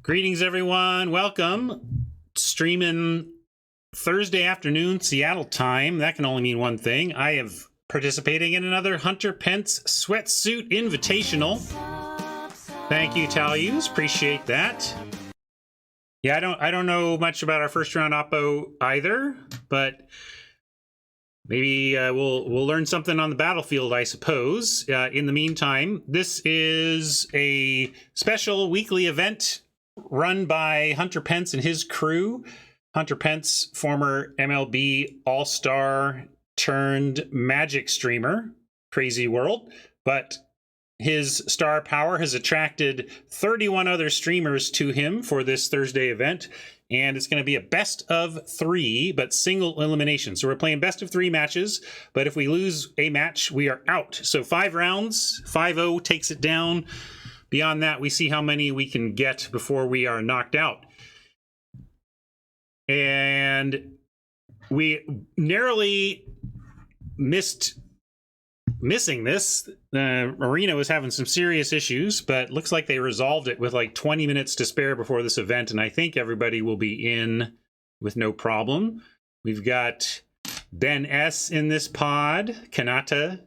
Greetings, everyone. Welcome. Streaming Thursday afternoon, Seattle time. That can only mean one thing. I am participating in another Hunter Pence Sweatsuit Invitational. Thank you, Talus. Appreciate that. Yeah, I don't know much about our first round oppo either, but maybe we'll learn something on the battlefield, I suppose. In the meantime, this is a special weekly event run by Hunter Pence and his crew. Hunter Pence, former MLB All-Star turned Magic streamer, crazy world, but his star power has attracted 31 other streamers to him for this Thursday event, and it's going to be a best of 3, but single elimination. So we're playing best of 3 matches, but if we lose a match, we are out. So 5 rounds, 5-0 takes it down. Beyond that, we see how many we can get before we are knocked out. And we narrowly missing this. Arena was having some serious issues, but looks like they resolved it with like 20 minutes to spare before this event, and I think everybody will be in with no problem. We've got Ben S in this pod. Kanata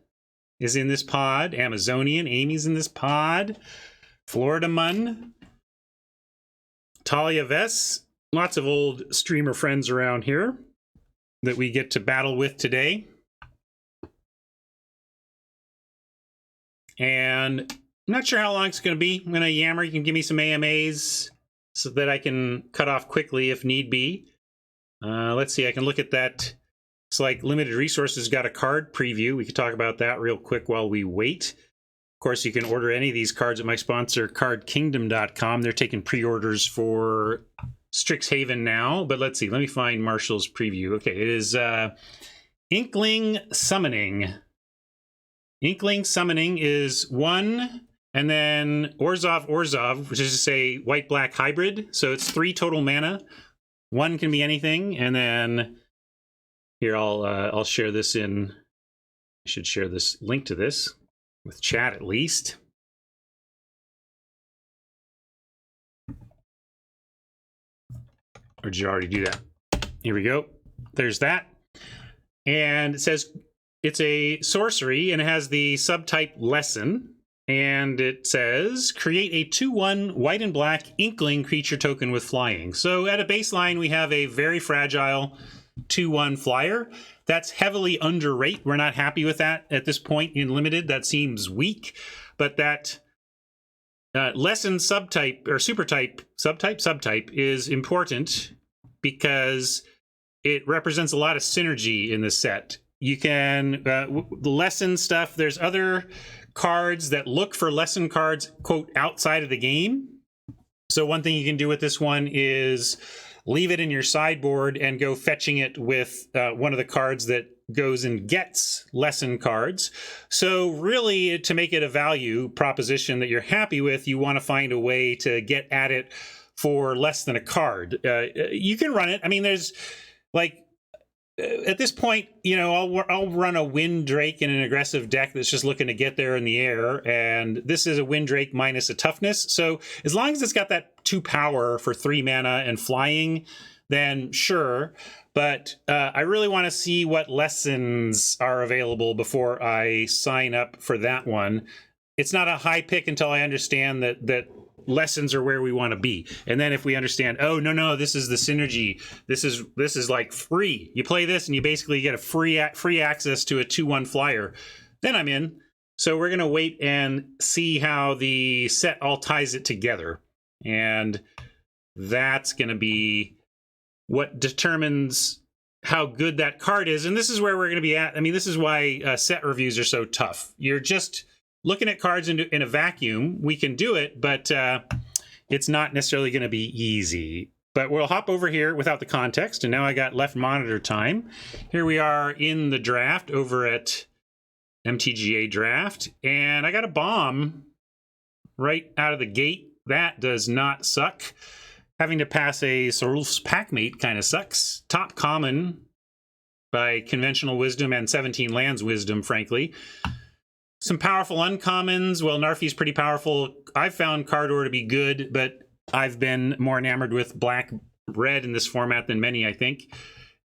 is in this pod. Amazonian, Amy's in this pod. Florida Mun. Talia Vess. Lots of old streamer friends around here that we get to battle with today. And I'm not sure how long it's going to be. I'm going to yammer. You can give me some AMAs so that I can cut off quickly if need be. Let's see. I can look at that. It's like Limited Resources got a card preview. We could talk about that real quick while we wait. Of course, you can order any of these cards at my sponsor, cardkingdom.com. They're taking pre-orders for Strixhaven now. But let's see. Let me find Marshall's preview. Okay, it is Inkling Summoning. Inkling Summoning is 1, and then Orzhov, which is to say white-black hybrid. So it's 3 total mana. 1 can be anything, and then here I'll share this in. I should share this link to this with chat at least. Or did you already do that? Here we go. There's that, and it says it's a sorcery, and it has the subtype Lesson, and it says create a 2/1 white and black Inkling creature token with flying. So at a baseline, we have a very fragile 2/1 flyer. That's heavily underrate. We're not happy with that at this point in Limited. That seems weak, but that Lesson subtype or subtype is important because it represents a lot of synergy in the set. You can lesson stuff. There's other cards that look for lesson cards, quote, outside of the game. So one thing you can do with this one is leave it in your sideboard and go fetching it with one of the cards that goes and gets lesson cards. So really, to make it a value proposition that you're happy with, you want to find a way to get at it for less than a card. You can run it. I mean, there's like, at this point, you know, I'll run a Windrake in an aggressive deck that's just looking to get there in the air, and this is a Windrake minus a toughness. So as long as it's got that 2 power for 3 mana and flying, then sure. But I really want to see what lessons are available before I sign up for that one. It's not a high pick until I understand that lessons are where we want to be, and then if we understand, oh no, this is the synergy, this is like free, you play this and you basically get a free access to a 2/1 flyer, then I'm in. So we're gonna wait and see how the set all ties it together, and that's gonna be what determines how good that card is. And this is where we're gonna be at. I mean, this is why set reviews are so tough. You're just looking at cards in a vacuum. We can do it, but it's not necessarily going to be easy. But we'll hop over here without the context, and now I got left monitor time. Here we are in the draft over at MTGA Draft, and I got a bomb right out of the gate. That does not suck. Having to pass a Sorulf's Packmate kind of sucks. Top common by conventional wisdom and 17 lands wisdom, frankly. Some powerful uncommons. Well, Narfi's pretty powerful. I've found Cardor to be good, but I've been more enamored with black-red in this format than many, I think.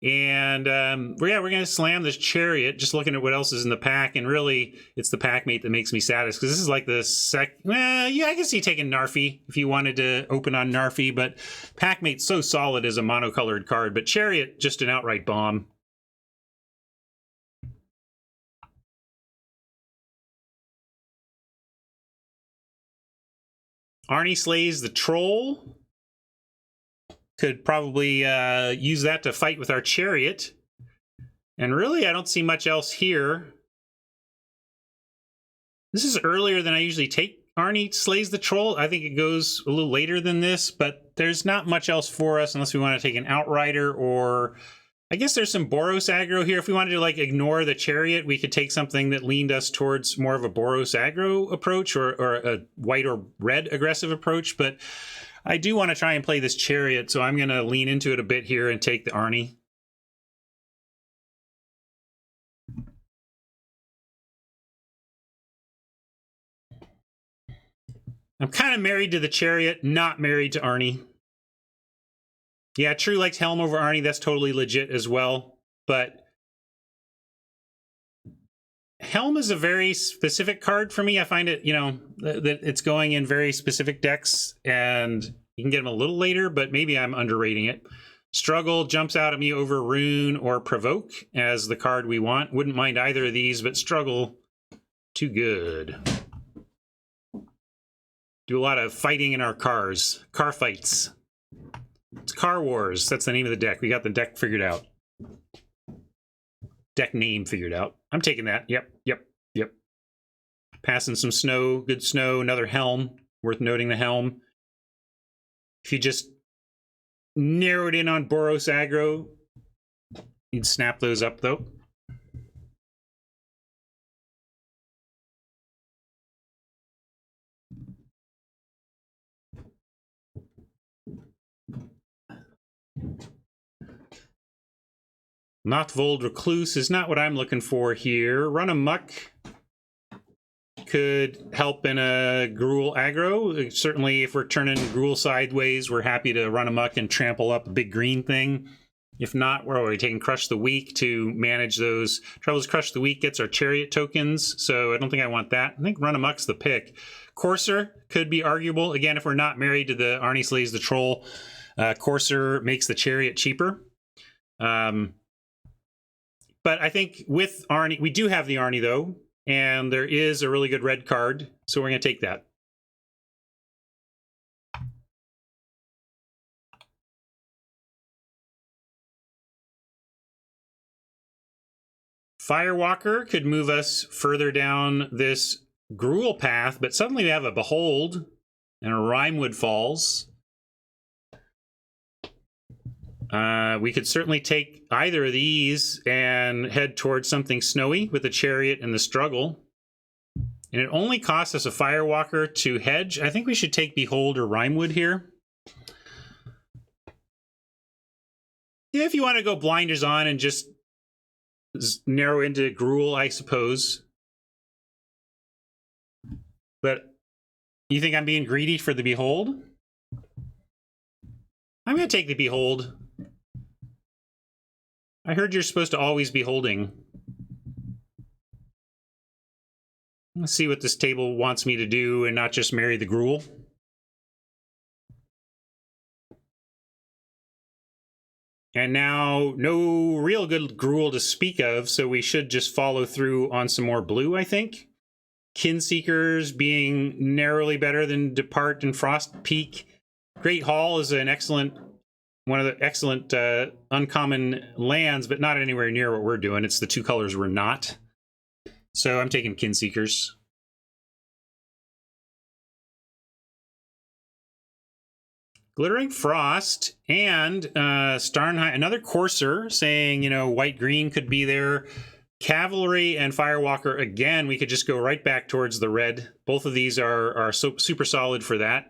And yeah, we're going to slam this Chariot, just looking at what else is in the pack. And really, it's the pack mate that makes me saddest, because this is like the well, yeah, I can see taking Narfi if you wanted to open on Narfi, but pack mate's so solid as a monocolored card. But Chariot, just an outright bomb. Arnie slays the Troll. Could probably use that to fight with our Chariot. And really, I don't see much else here. This is earlier than I usually take Arnie slays the Troll. I think it goes a little later than this, but there's not much else for us unless we want to take an Outrider, or I guess there's some Boros aggro here. If we wanted to like ignore the Chariot, we could take something that leaned us towards more of a Boros aggro approach, or a white or red aggressive approach, but I do want to try and play this Chariot, so I'm going to lean into it a bit here and take the Arnie. I'm kind of married to the Chariot, not married to Arnie. Yeah, True likes Helm over Arnie. That's totally legit as well. But Helm is a very specific card for me. I find it, you know, that it's going in very specific decks, and you can get them a little later, but maybe I'm underrating it. Struggle jumps out at me over Rune or Provoke as the card we want. Wouldn't mind either of these, but Struggle, too good. Do a lot of fighting in our cars. Car fights. It's Car Wars. That's the name of the deck. We got the deck figured out. Deck name figured out. I'm taking that. Yep. Passing some snow. Good snow. Another Helm. Worth noting the Helm. If you just narrowed in on Boros aggro, you'd snap those up, though. Notvold Recluse is not what I'm looking for here. Run Amok could help in a Gruul aggro. Certainly, if we're turning Gruul sideways, we're happy to Run Amok and trample up a big green thing. If not, where are we taking Crush the Weak to manage those? Trouble is, Crush the Weak gets our Chariot tokens, so I don't think I want that. I think Run Amok's the pick. Courser could be arguable. Again, if we're not married to the Arnie slays the Troll, Courser makes the Chariot cheaper. But I think with Arnie, we do have the Arnie, though, and there is a really good red card, so we're going to take that. Firewalker could move us further down this Gruul path, but suddenly we have a Behold and a Rimewood Falls. We could certainly take either of these and head towards something snowy with the Chariot and the Struggle. And it only costs us a Firewalker to hedge. I think we should take Behold or Rimewood here. Yeah, if you want to go blinders on and just narrow into Gruul, I suppose. But you think I'm being greedy for the Behold? I'm going to take the Behold. I heard you're supposed to always be holding. Let's see what this table wants me to do and not just marry the Gruul. And now, no real good Gruul to speak of, so we should just follow through on some more blue, I think. Kinseekers being narrowly better than Depart and Frost Peak. Great Hall is an excellent, one of the excellent uncommon lands, but not anywhere near what we're doing. It's the two colors we're not. So I'm taking Kinseekers. Glittering Frost and Starnheim, another Courser saying, you know, white-green could be there. Cavalry and Firewalker, again, we could just go right back towards the red. Both of these are so super solid for that.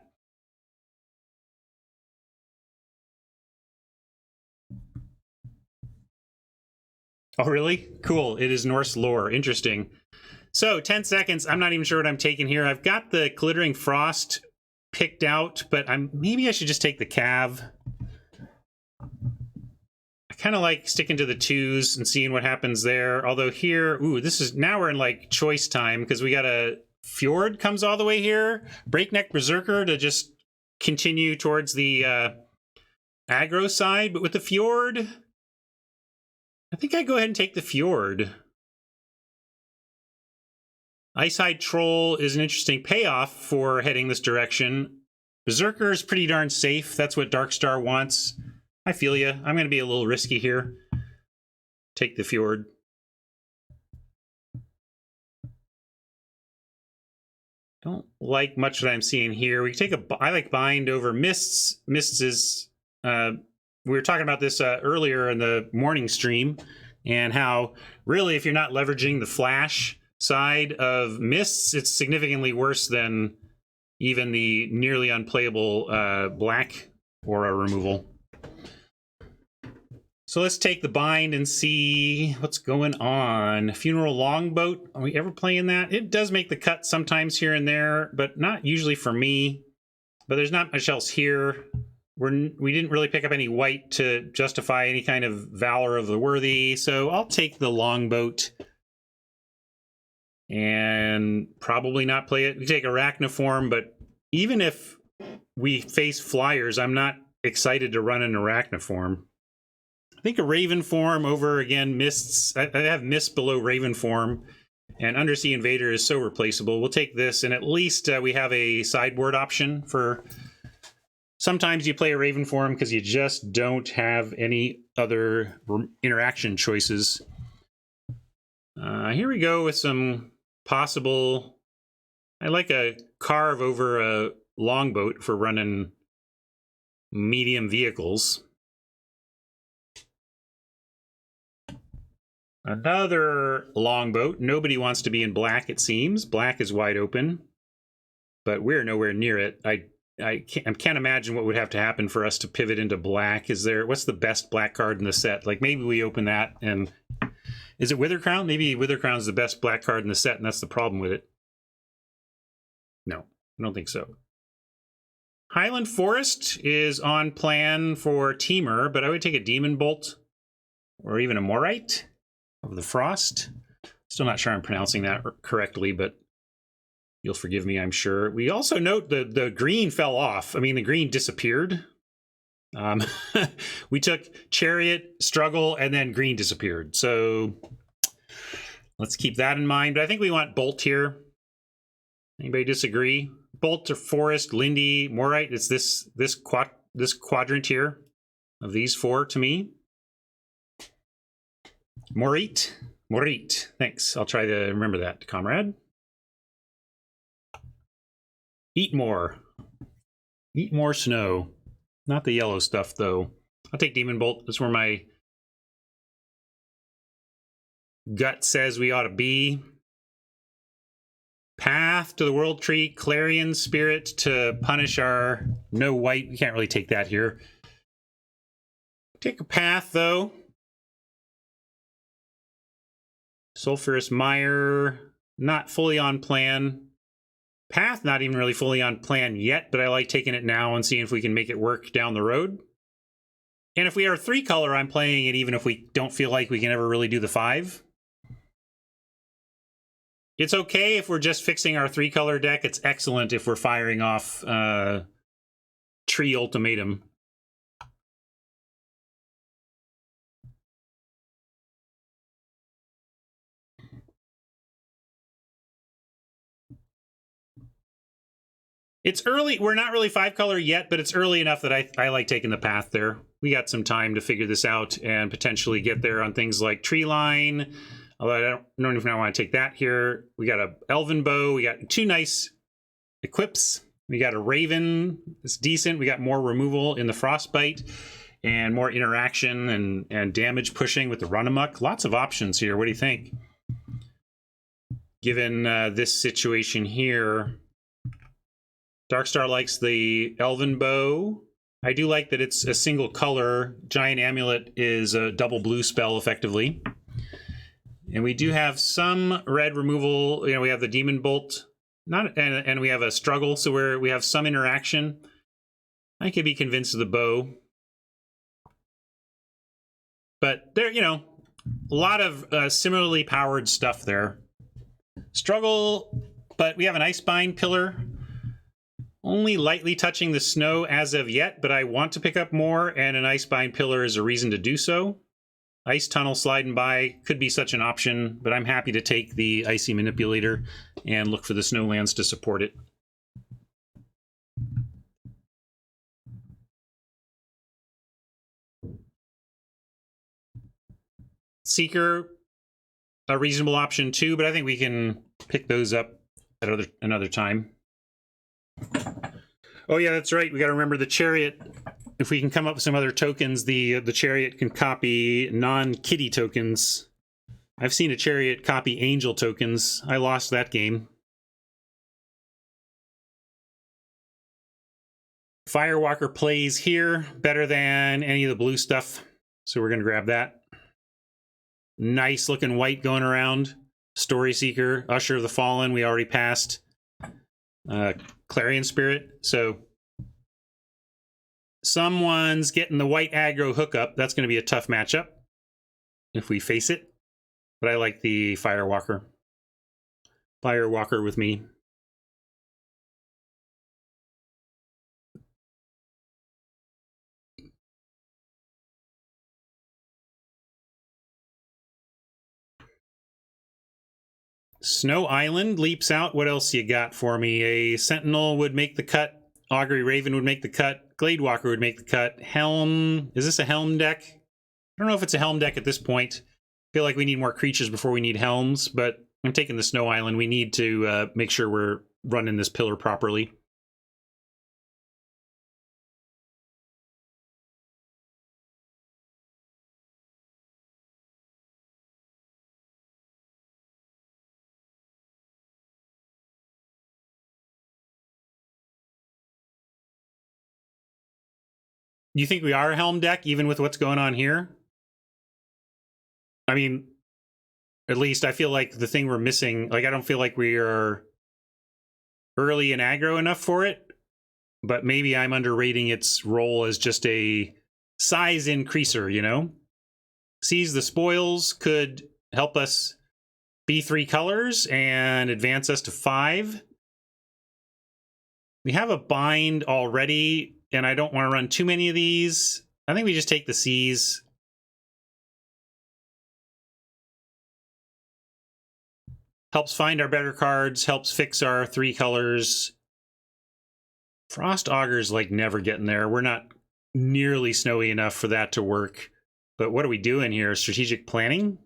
Oh, really? Cool. It is Norse lore. Interesting. So, 10 seconds. I'm not even sure what I'm taking here. I've got the Glittering Frost picked out, but maybe I should just take the Cav. I kind of like sticking to the 2s and seeing what happens there. Although here, ooh, now we're in like choice time because we got a Fjord comes all the way here. Breakneck Berserker to just continue towards the aggro side, but with the Fjord, I think I'd go ahead and take the Fjord. Icehide Troll is an interesting payoff for heading this direction. Berserker is pretty darn safe. That's what Darkstar wants. I feel ya. I'm going to be a little risky here. Take the Fjord. Don't like much what I'm seeing here. We take I like Bind over Mists. Mists is... we were talking about this earlier in the morning stream, and how really if you're not leveraging the flash side of Mists, it's significantly worse than even the nearly unplayable black aura removal. So let's take the Bind and see what's going on. Funeral Longboat, are we ever playing that? It does make the cut sometimes here and there, but not usually for me. But there's not much else here. We didn't really pick up any white to justify any kind of Valor of the Worthy, so I'll take the Longboat. And probably not play it. We take Arachniform, but even if we face Flyers, I'm not excited to run an Arachniform. I think a Ravenform over, again, Mists. I have Mist below Ravenform, and Undersea Invader is so replaceable. We'll take this, and at least we have a sideboard option for... Sometimes you play a Ravenform because you just don't have any other interaction choices. Here we go with some possible... I like a Carve over a Longboat for running medium vehicles. Another Longboat. Nobody wants to be in black, it seems. Black is wide open, but we're nowhere near it. I can't imagine what would have to happen for us to pivot into black. What's the best black card in the set? Like maybe we open that and... Is it Withercrown? Maybe Withercrown's the best black card in the set and that's the problem with it. No, I don't think so. Highland Forest is on plan for Teamer, but I would take a Demon Bolt or even a Morite of the Frost. Still not sure I'm pronouncing that correctly, but you'll forgive me, I'm sure. We also note the green fell off. I mean, the green disappeared. We took Chariot, Struggle, and then green disappeared. So let's keep that in mind. But I think we want Bolt here. Anybody disagree? Bolt or Forest, Lindy, Morite. It's this quadrant here of these four to me. Morite. Thanks. I'll try to remember that, comrade. Eat more snow. Not the yellow stuff, though. I'll take Demon Bolt. That's where my gut says we ought to be. Path to the World Tree. Clarion Spirit to punish our no white. We can't really take that here. Take a Path, though. Sulphurous Mire. Not fully on plan. Path, not even really fully on plan yet, but I like taking it now and seeing if we can make it work down the road. And if we are 3-color, I'm playing it even if we don't feel like we can ever really do the 5. It's okay if we're just fixing our 3-color deck. It's excellent if we're firing off Tree Ultimatum. It's early. We're not really 5-color yet, but it's early enough that I like taking the Path there. We got some time to figure this out and potentially get there on things like Tree Line. Although I don't even know if I want to take that here. We got a Elven Bow. We got 2 nice equips. We got a Raven. It's decent. We got more removal in the Frostbite and more interaction and damage pushing with the Run Amok. Lots of options here. What do you think? Given this situation here... Darkstar likes the Elven Bow. I do like that it's a single color. Giant Amulet is a double blue spell, effectively. And we do have some red removal. You know, we have the Demon Bolt Not and we have a struggle, so we have some interaction. I could be convinced of the bow. But there, you know, a lot of similarly powered stuff there. Struggle, but we have an Icebind pillar. Only lightly touching the snow as of yet, but I want to pick up more, and an Icebind pillar is a reason to do so. Ice tunnel sliding by could be such an option, but I'm happy to take the icy manipulator and look for the snowlands to support it. Seeker, a reasonable option too, but I think we can pick those up at another time. Oh yeah, that's right. We got to remember the chariot. If we can come up with some other tokens, the chariot can copy non-kitty tokens. I've seen a chariot copy angel tokens. I lost that game. Firewalker plays here better than any of the blue stuff, so we're going to grab that. Nice looking white going around. Story Seeker, Usher of the Fallen, we already passed. Clarion Spirit, so someone's getting the white aggro hookup. That's going to be a tough matchup if we face it. But I like the Firewalker. Firewalker with me. Snow Island leaps out. What else you got for me? A Sentinel would make the cut. Augury Raven would make the cut. Gladewalker would make the cut. Helm. Is this a Helm deck? I don't know if it's a Helm deck at this point. I feel like we need more creatures before we need Helms, but I'm taking the Snow Island. We need to make sure we're running this pillar properly. You think we are a Helm deck, even with what's going on here? I mean, at least I feel like the thing we're missing, like I don't feel like we are early and aggro enough for it, but maybe I'm underrating its role as just a size increaser, you know? Seize the Spoils could help us be 3 colors and advance us to 5. We have a bind already, and I don't want to run too many of these. I think we just take the Seize. Helps find our better cards, helps fix our 3 colors. Frost Auger's like never getting there. We're not nearly snowy enough for that to work. But what are we doing here? Strategic planning?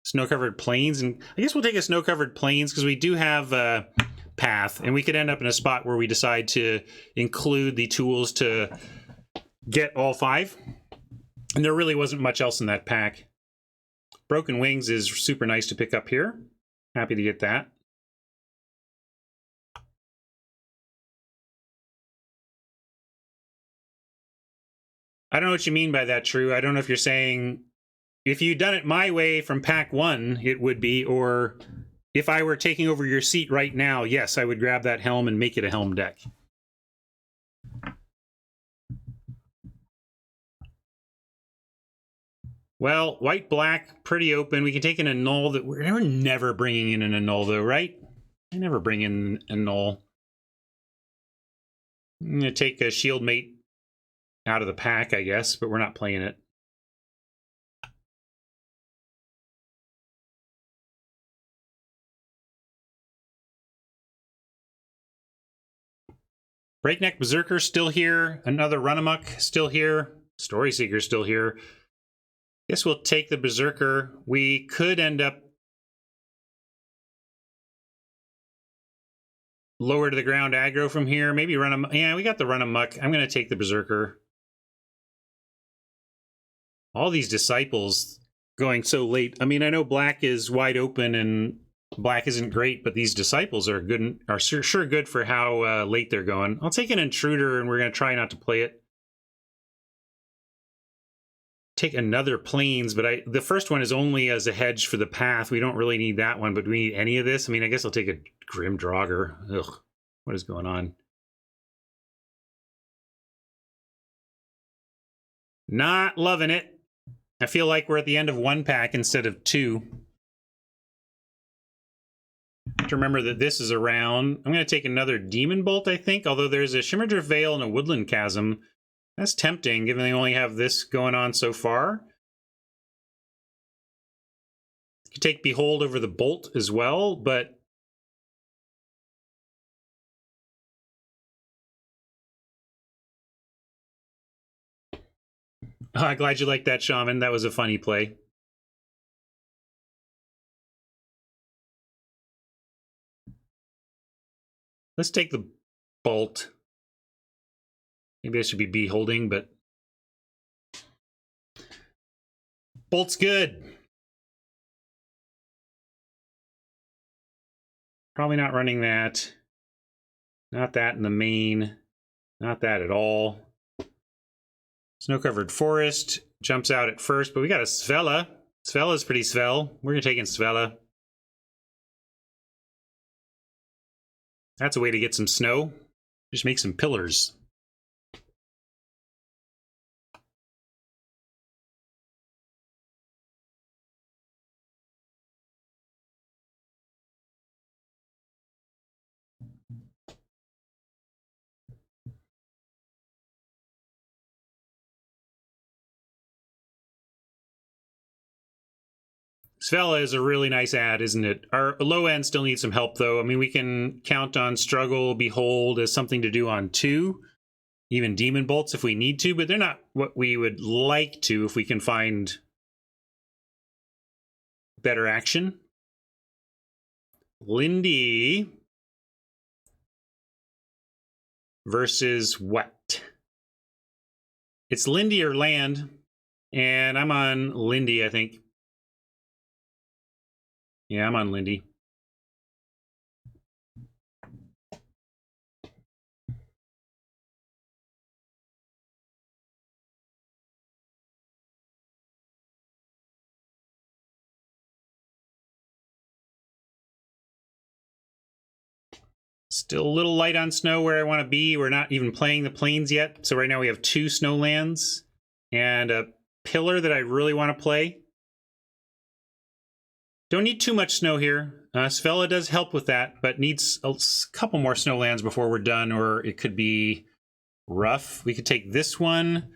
Snow-covered plains? And I guess we'll take a snow-covered plains because we do have a path, and we could end up in a spot where we decide to include the tools to get all 5. And there really wasn't much else in that pack. Broken Wings is super nice to pick up here. Happy to get that. I don't know what you mean by that, True. I don't know if you're saying if you'd done it my way from pack 1, it would be, or if I were taking over your seat right now, yes, I would grab that Helm and make it a Helm deck. Well, white-black, pretty open. We can take an annul that we're never bringing in an annul, though, right? I never bring in an annul. I'm going to take a Shield Mate out of the pack, I guess, but we're not playing it. Breakneck Berserker still here. Another Runamuck still here. Story Seeker still here. Guess we'll take the Berserker. We could end up lower to the ground aggro from here. Maybe run a... Yeah, we got the Runamuck. I'm going to take the Berserker. All these Disciples going so late. I mean, I know black is wide open and black isn't great, but these Disciples are good. Are sure good for how late they're going. I'll take an Intruder, and we're going to try not to play it. Take another Plains, but the first one is only as a hedge for the path. We don't really need that one, but do we need any of this? I mean, I guess I'll take a Grim Draugr. Ugh, what is going on? Not loving it. I feel like we're at the end of one pack instead of two. To remember that this is around. I'm going to take another Demon Bolt, I think, although there's a Shimmerdrift Veil and a Woodland Chasm. That's tempting, given they only have this going on so far. You could take Behold over the Bolt as well, but... Oh, I'm glad you liked that, Shaman. That was a funny play. Let's take the Bolt. Maybe I should be Beholding, but... Bolt's good. Probably not running that. Not that in the main. Not that at all. Snow-covered forest jumps out at first, but we got a Svella. Svella's pretty Svel. We're going to take in Svella. That's a way to get some snow. Just make some pillars. Svella is a really nice ad, isn't it? Our low end still needs some help, though. I mean, we can count on Struggle, Behold as something to do on 2. Even Demon Bolts if we need to, but they're not what we would like to if we can find better action. Lindy versus what? It's Lindy or land, and I'm on Lindy, I think. Yeah, I'm on Lindy. Still a little light on snow where I want to be. We're not even playing the plains yet. So right now we have 2 snowlands and a pillar that I really want to play. Don't need too much snow here. Svella does help with that, but needs a couple more snowlands before we're done, or it could be rough. We could take this one,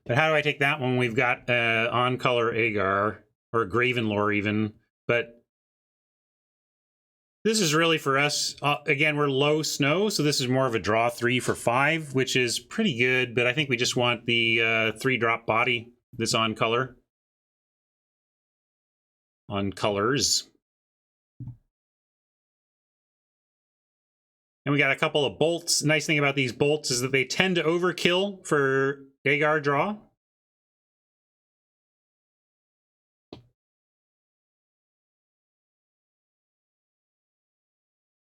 but how do I take that one? We've got on-color Agar, or Gravenlore even, but this is really for us. Again, we're low snow, so this is more of a draw 3 for 5, which is pretty good, but I think we just want the 3-drop body, this on-color. On colors. And we got a couple of bolts. Nice thing about these bolts is that they tend to overkill for Agar draw.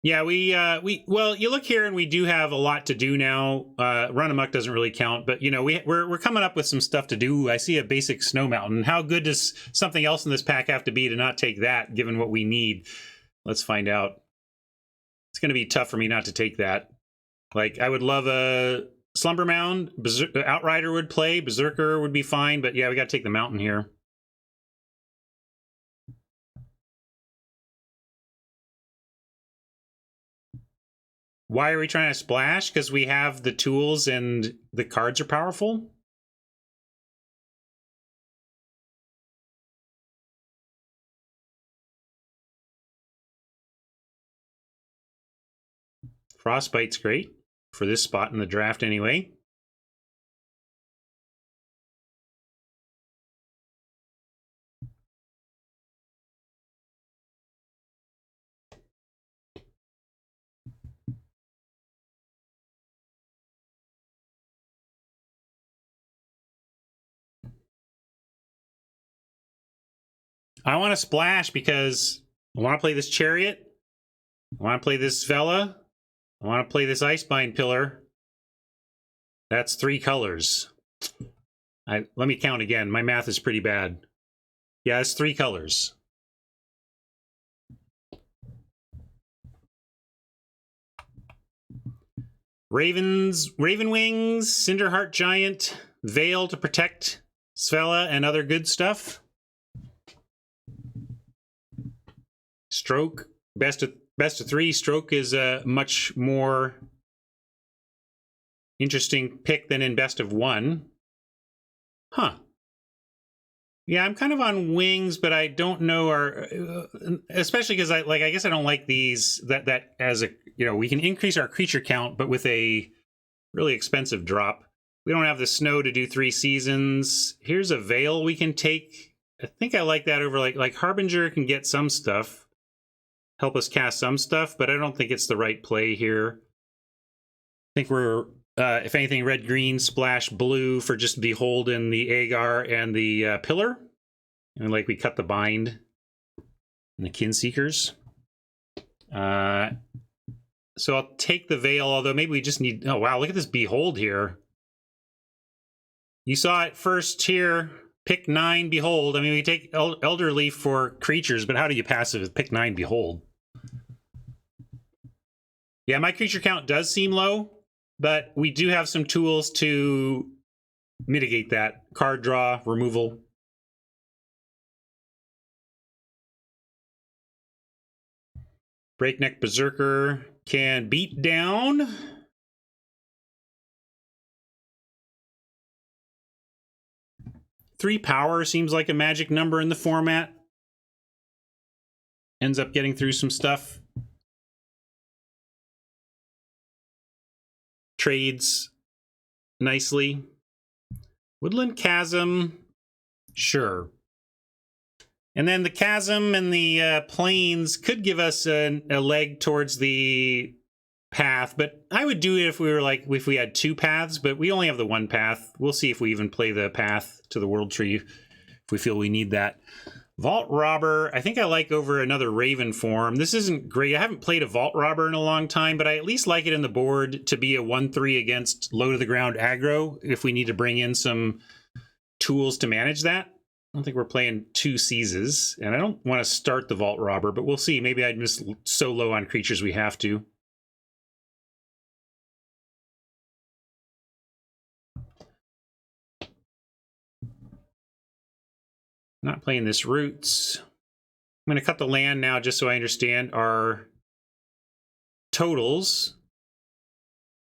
Yeah, well, you look here and we do have a lot to do now. Run Amok doesn't really count, but you know, we're coming up with some stuff to do. I see a basic snow mountain. How good does something else in this pack have to be to not take that, given what we need? Let's find out. It's going to be tough for me not to take that. Like, I would love a Slumber Mound. Outrider would play. Berserker would be fine, but yeah, we got to take the mountain here. Why are we trying to splash? Because we have the tools and the cards are powerful? Frostbite's great for this spot in the draft anyway. I want to splash because I want to play this Chariot. I want to play this Svella. I want to play this Icebind Pillar. That's 3 colors. Let me count again. My math is pretty bad. Yeah, it's 3 colors. Raven Wings, Cinderheart Giant, Veil to protect Svella and other good stuff. Stroke, best of 3. Stroke is a much more interesting pick than in best of 1. Huh. Yeah, I'm kind of on Wings, but I don't know our, especially because I guess I don't like these that as a, you know, we can increase our creature count, but with a really expensive drop. We don't have the snow to do 3 seasons. Here's a Veil we can take. I think I like that over like Harbinger can get some stuff, help us cast some stuff, but I don't think it's the right play here. I think we're, if anything, red-green splash blue for just the hold in the Agar and the Pillar. And like we cut the bind and the Kinseekers. So I'll take the Veil, although maybe we just need... Oh, wow, look at this Behold here. You saw it first here. Pick 9 Behold. I mean, we take Elder Leaf for creatures, but how do you passive with pick 9 Behold? Yeah, my creature count does seem low, but we do have some tools to mitigate that. Card draw, removal. Breakneck Berserker can beat down. Three power seems like a magic number in the format. Ends up getting through some stuff. Trades nicely. Woodland Chasm, sure. And then the Chasm and the Plains could give us a leg towards the path, but I would do it if we were like, if we had 2 paths, but we only have the 1 path. We'll see if we even play the path to the World Tree if we feel we need that. Vault Robber, I think I like over another Raven form. This isn't great. I haven't played a Vault Robber in a long time, but I at least like it in the board to be a 1/3 against low to the ground aggro if we need to bring in some tools to manage that. I don't think we're playing 2 seizes, and I don't want to start the Vault Robber, but we'll see. Maybe I'm just so low on creatures we have to. Not playing this Roots. I'm going to cut the land now just so I understand our totals.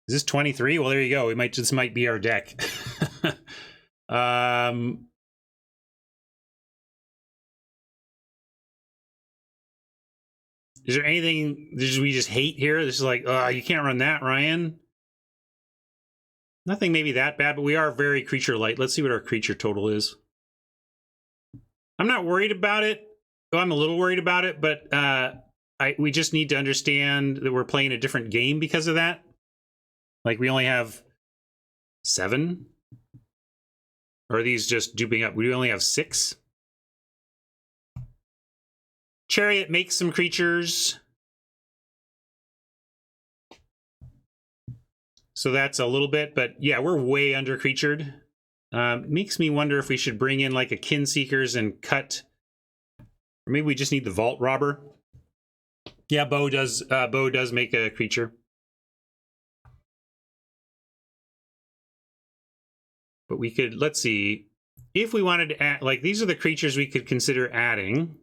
Is this 23? Well, there you go. This might be our deck. Is there anything we just hate here? This is like, you can't run that, Ryan. Nothing maybe that bad, but we are very creature light. Let's see what our creature total is. I'm not worried about it. Well, I'm a little worried about it, but we just need to understand that we're playing a different game because of that. Like, we only have 7? Or are these just duping up? We only have 6? Chariot makes some creatures. So that's a little bit, but yeah, we're way under creatured. Makes me wonder if we should bring in like a Kinseekers and cut. Or maybe we just need the Vault Robber. Yeah, Bo does make a creature. But we could, let's see, if we wanted to add, like, these are the creatures we could consider adding.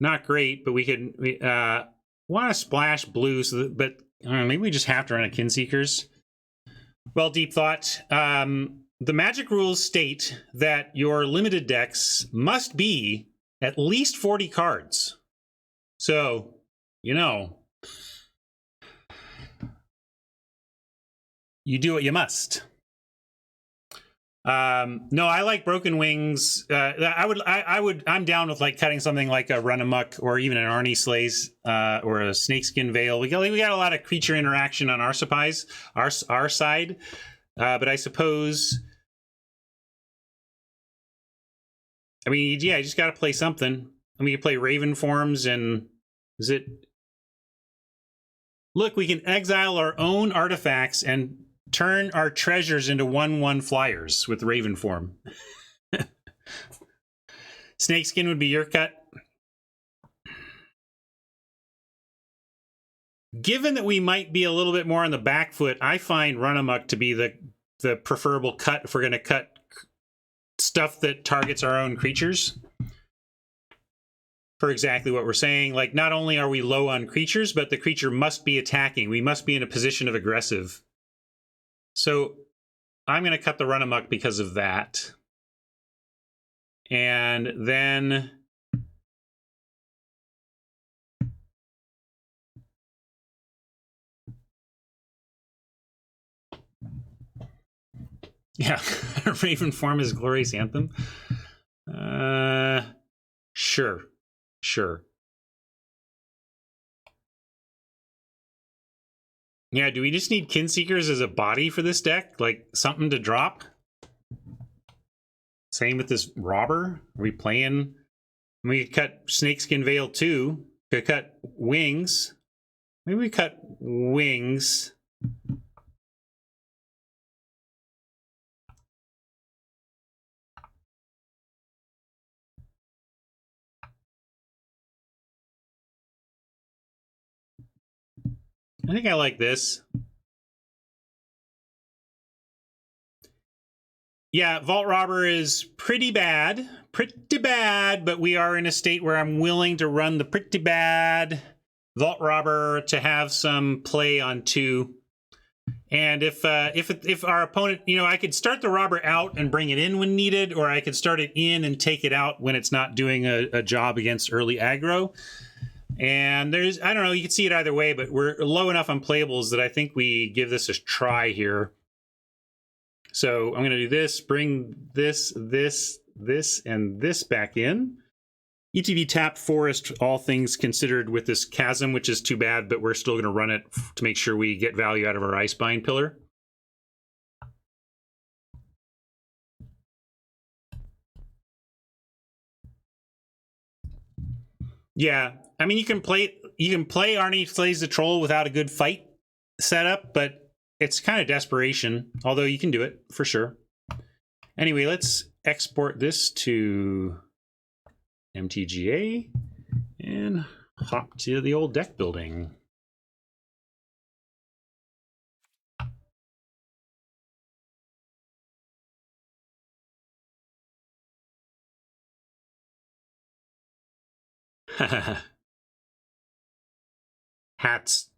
Not great, but we could want to splash blue, so that, but I don't know, maybe we just have to run a Kinseekers. Well, Deep Thought, the Magic rules state that your limited decks must be at least 40 cards. So, you know, you do what you must. No, I like Broken Wings. I'm down with like cutting something like a Run Amok or even an Arnie Slays or a Snakeskin Veil. We got a lot of creature interaction on our side, but I suppose, I mean, yeah, you just got to play something. I mean, you play Raven forms, and is it? Look, we can exile our own artifacts and turn our treasures into 1/1 flyers with Raven form. Snakeskin would be your cut. given that we might be a little bit more on the back foot, I find Run Amok to be the preferable cut if we're going to cut stuff that targets our own creatures. For exactly what we're saying, like, not only are we low on creatures, but the creature must be attacking. We must be in a position of aggressive. So I'm going to cut the Run Amok because of that. And then yeah, Raven form is Glorious Anthem. Sure. Yeah, do we just need Kinseekers as a body for this deck? Like, something to drop? Same with this Robber. Are we playing? We could cut Snakeskin Veil too. Could cut Wings. Maybe we cut Wings. I think I like this. Yeah, Vault Robber is pretty bad, but we are in a state where I'm willing to run the pretty bad Vault Robber to have some play on 2. And if our opponent, you know, I could start the Robber out and bring it in when needed, or I could start it in and take it out when it's not doing a job against early aggro. And there's, I don't know, you can see it either way, but we're low enough on playables that I think we give this a try here. So I'm going to do this, bring this, and this back in. ETB tap Forest, all things considered, with this Chasm, which is too bad, but we're still going to run it to make sure we get value out of our Icebind Pillar. Yeah, I mean, you can play Arnie Slays the Troll without a good fight setup, but it's kind of desperation, although you can do it for sure. Anyway, let's export this to MTGA and hop to the old deck building. Hats.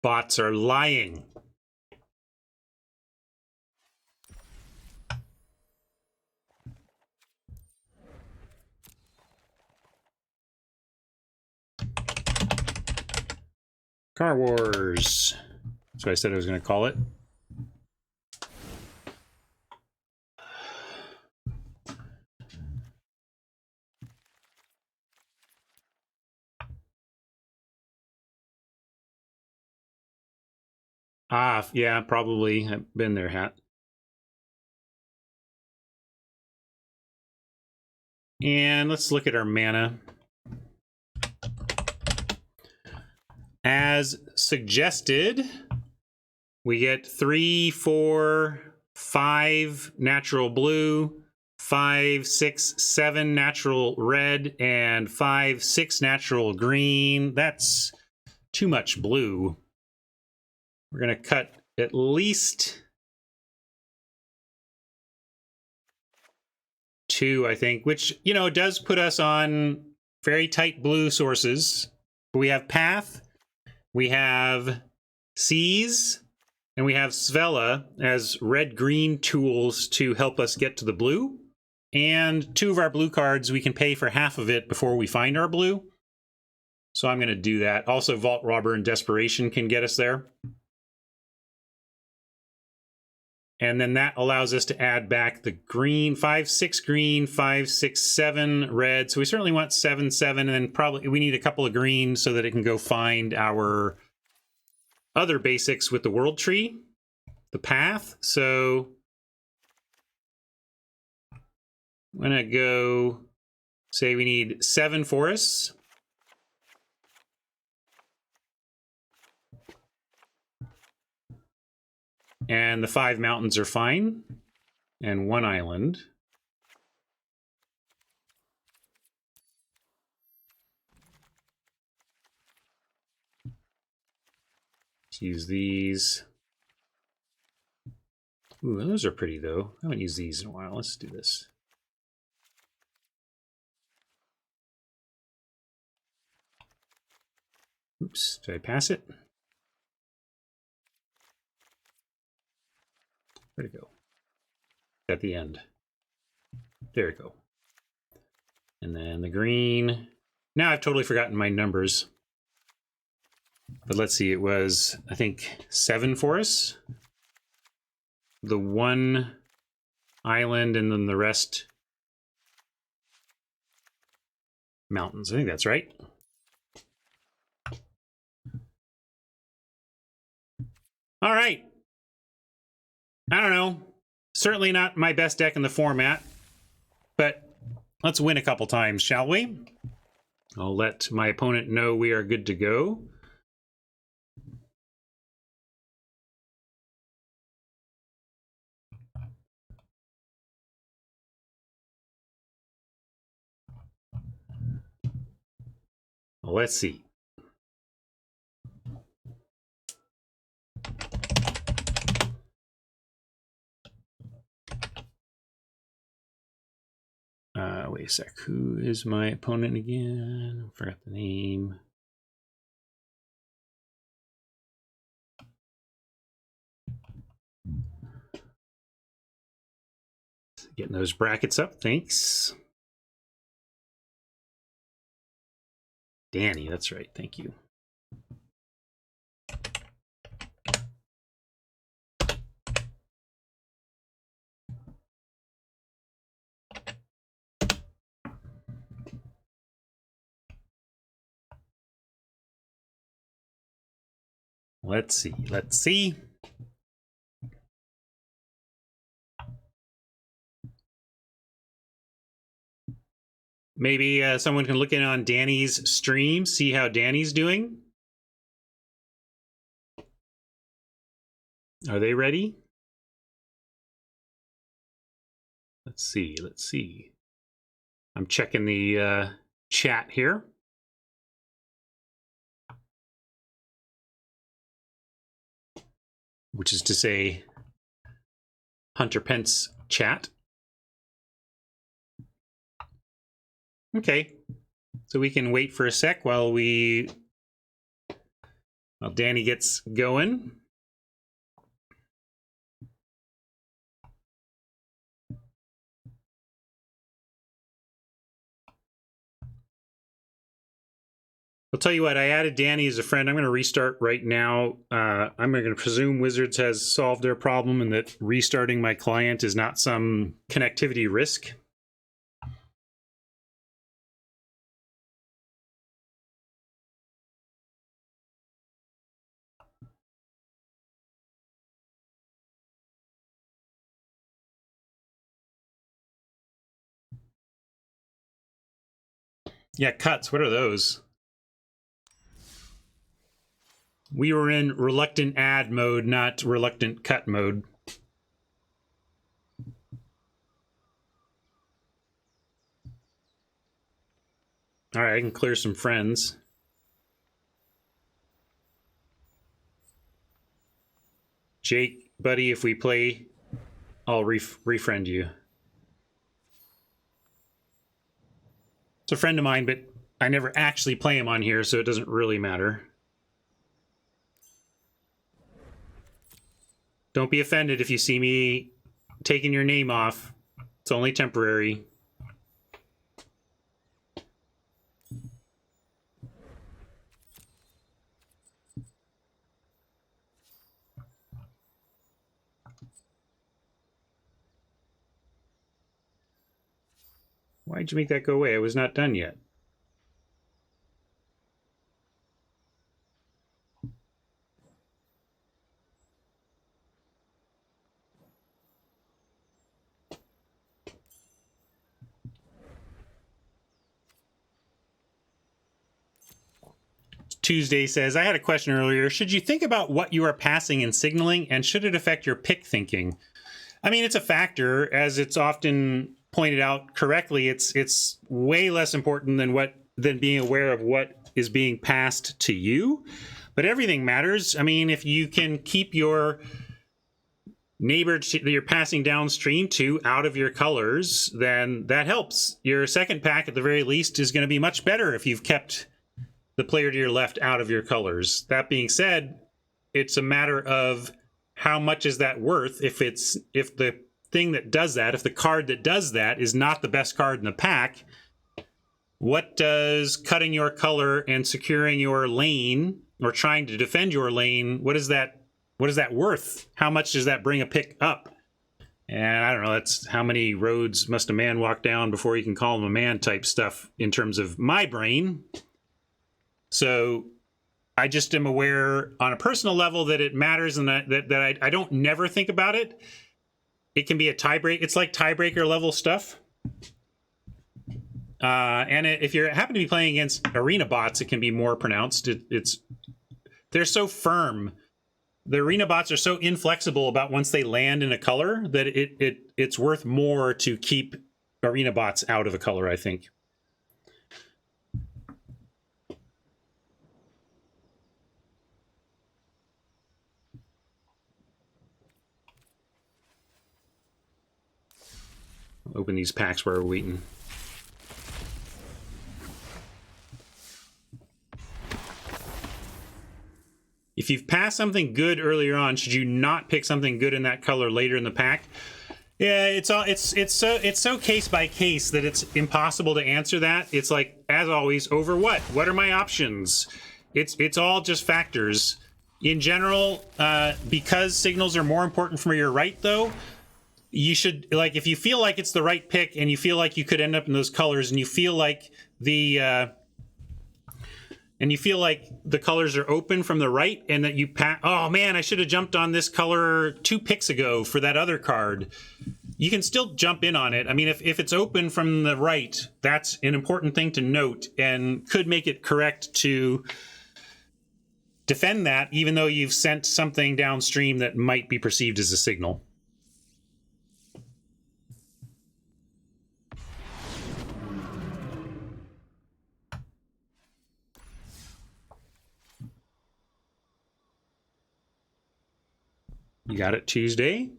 Bots are lying. Car Wars. That's what I said I was going to call it. Ah, yeah, probably. I've been there, Hat. And let's look at our mana. As suggested, we get 3, 4, 5 natural blue, 5, 6, 7 natural red, and 5, 6 natural green. That's too much blue. We're going to cut at least 2, I think, which, you know, does put us on very tight blue sources. We have Path, we have Seas, and we have Svella as red-green tools to help us get to the blue. And 2 of our blue cards, we can pay for half of it before we find our blue. So I'm going to do that. Also, Vault Robber and Desperation can get us there. And then that allows us to add back the green, 5, 6 green, 5, 6, 7 red. So we certainly want 7, 7, and then probably we need a couple of green so that it can go find our other basics with the World Tree, the Path. So I'm going to go, say we need 7 forests. And the 5 mountains are fine. And 1 island. Let's use these. Ooh, those are pretty though. I haven't used these in a while. Let's do this. Oops, did I pass it? Where'd it go? At the end. There we go. And then the green. Now I've totally forgotten my numbers. But let's see, it was, I think, 7 for us. The 1 island and then the rest mountains. I think that's right. All right. I don't know. Certainly not my best deck in the format, but let's win a couple times, shall we? I'll let my opponent know we are good to go. Well, let's see. Wait a sec. Who is my opponent again? I forgot the name. Getting those brackets up. Thanks. Danny, that's right. Thank you. Let's see. Let's see. Maybe someone can look in on Danny's stream, see how Danny's doing. Are they ready? Let's see. Let's see. I'm checking the chat here. Which is to say, Hunter Pence chat. Okay, so we can wait for a sec while Danny gets going. I'll tell you what, I added Danny as a friend. I'm going to restart right now. I'm going to presume Wizards has solved their problem and that restarting my client is not some connectivity risk. Yeah, cuts, what are those? We were in reluctant add mode, not reluctant cut mode. All right, I can clear some friends. Jake, buddy, if we play, I'll refriend you. It's a friend of mine, but I never actually play him on here, so it doesn't really matter. Don't be offended if you see me taking your name off. It's only temporary. Why'd you make that go away? I was not done yet. Tuesday says, I had a question earlier. Should you think about what you are passing and signaling, and should it affect your pick thinking? I mean, it's a factor, as it's often pointed out correctly. It's way less important than being aware of what is being passed to you. But everything matters. I mean, if you can keep your neighbor that you're passing downstream to out of your colors, then that helps. Your second pack, at the very least, is going to be much better if you've kept the player to your left out of your colors. That being said, it's a matter of how much is that worth. If the thing that does that, if the card that does that is not the best card in the pack, what does cutting your color and securing your lane or trying to defend your lane, what is that worth? How much does that bring a pick up? And I don't know, that's how many roads must a man walk down before you can call him a man type stuff in terms of my brain. So I just am aware on a personal level that it matters, and that I don't never think about it. It can be a tiebreak. It's like tiebreaker level stuff. And if you happen to be playing against arena bots, it can be more pronounced. They're so firm. The arena bots are so inflexible about once they land in a color that it's worth more to keep arena bots out of a color, I think. Open these packs while we're waiting. If you've passed something good earlier on, should you not pick something good in that color later in the pack? Yeah, it's so case by case that it's impossible to answer that. It's like, as always, over what? What are my options? It's all just factors. In general, because signals are more important from your right, though, you should, like, if you feel like it's the right pick and you feel like you could end up in those colors and you feel like the colors are open from the right and that you oh man, I should have jumped on this color 2 picks ago for that other card. You can still jump in on it. I mean, if it's open from the right, that's an important thing to note and could make it correct to defend that, even though you've sent something downstream that might be perceived as a signal. You got it Tuesday?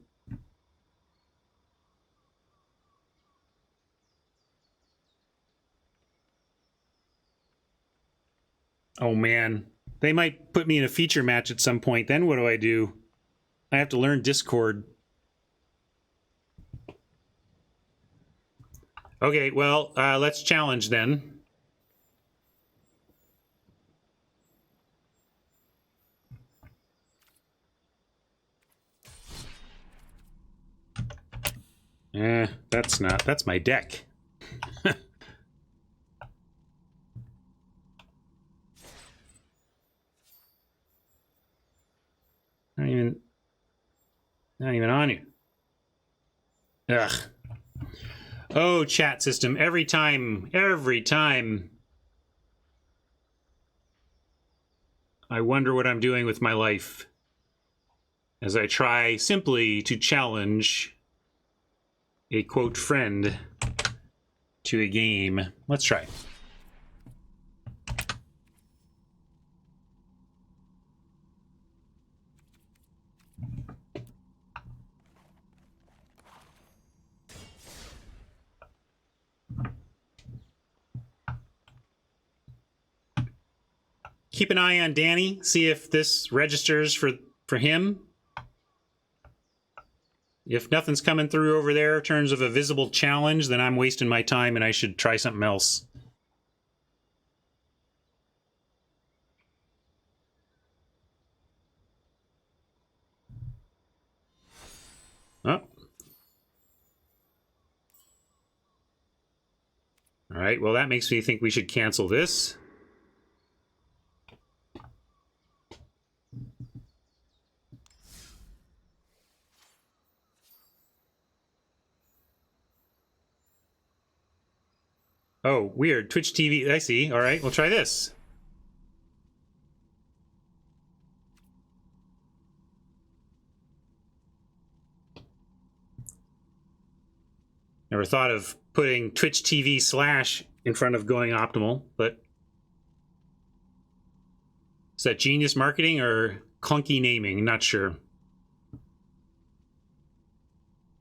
Oh man, they might put me in a feature match at some point. Then what do? I have to learn Discord. Okay, well, let's challenge then. That's my deck. Not even on you. Ugh. Oh, chat system. Every time. I wonder what I'm doing with my life as I try simply to challenge a quote friend to a game. Let's try. Keep an eye on Danny, see if this registers for him. If nothing's coming through over there in terms of a visible challenge, then I'm wasting my time and I should try something else. Oh. All right, well, that makes me think we should cancel this. Oh, weird. Twitch TV. I see. All right, we'll try this. Never thought of putting Twitch TV / in front of GoingOptimal, but Is that genius marketing or clunky naming? Not sure.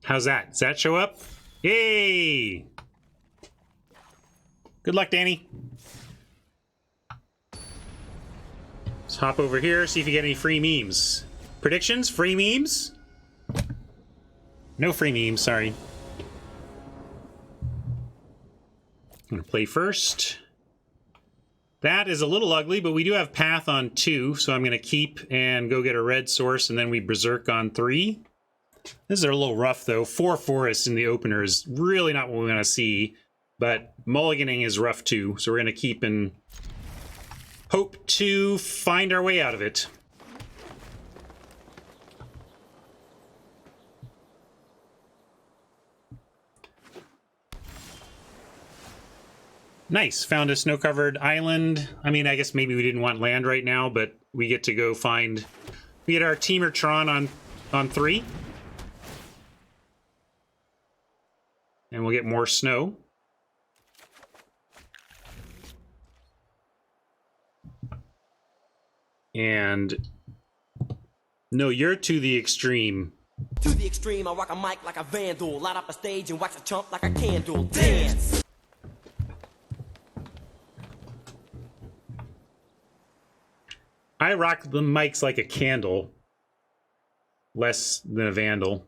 How's that? Does that show up? Yay! Good luck, Danny. Let's hop over here, see if you get any free memes. Predictions? Free memes? No free memes, sorry. I'm gonna play first. That is a little ugly, but we do have Path on 2, so I'm gonna keep and go get a red source, and then we Berserk on 3. This is a little rough, though. 4 forests in the opener is really not what we want to see, but mulliganing is rough, too, so we're gonna keep and hope to find our way out of it. Nice, found a snow-covered island. I mean, I guess maybe we didn't want land right now, but we get to go find... We get our Teamertron on 3. And we'll get more snow. And... No, you're to the extreme. To the extreme, I rock a mic like a vandal. Light up a stage and wax a chump like a candle. Dance! I rock the mics like a candle, less than a vandal.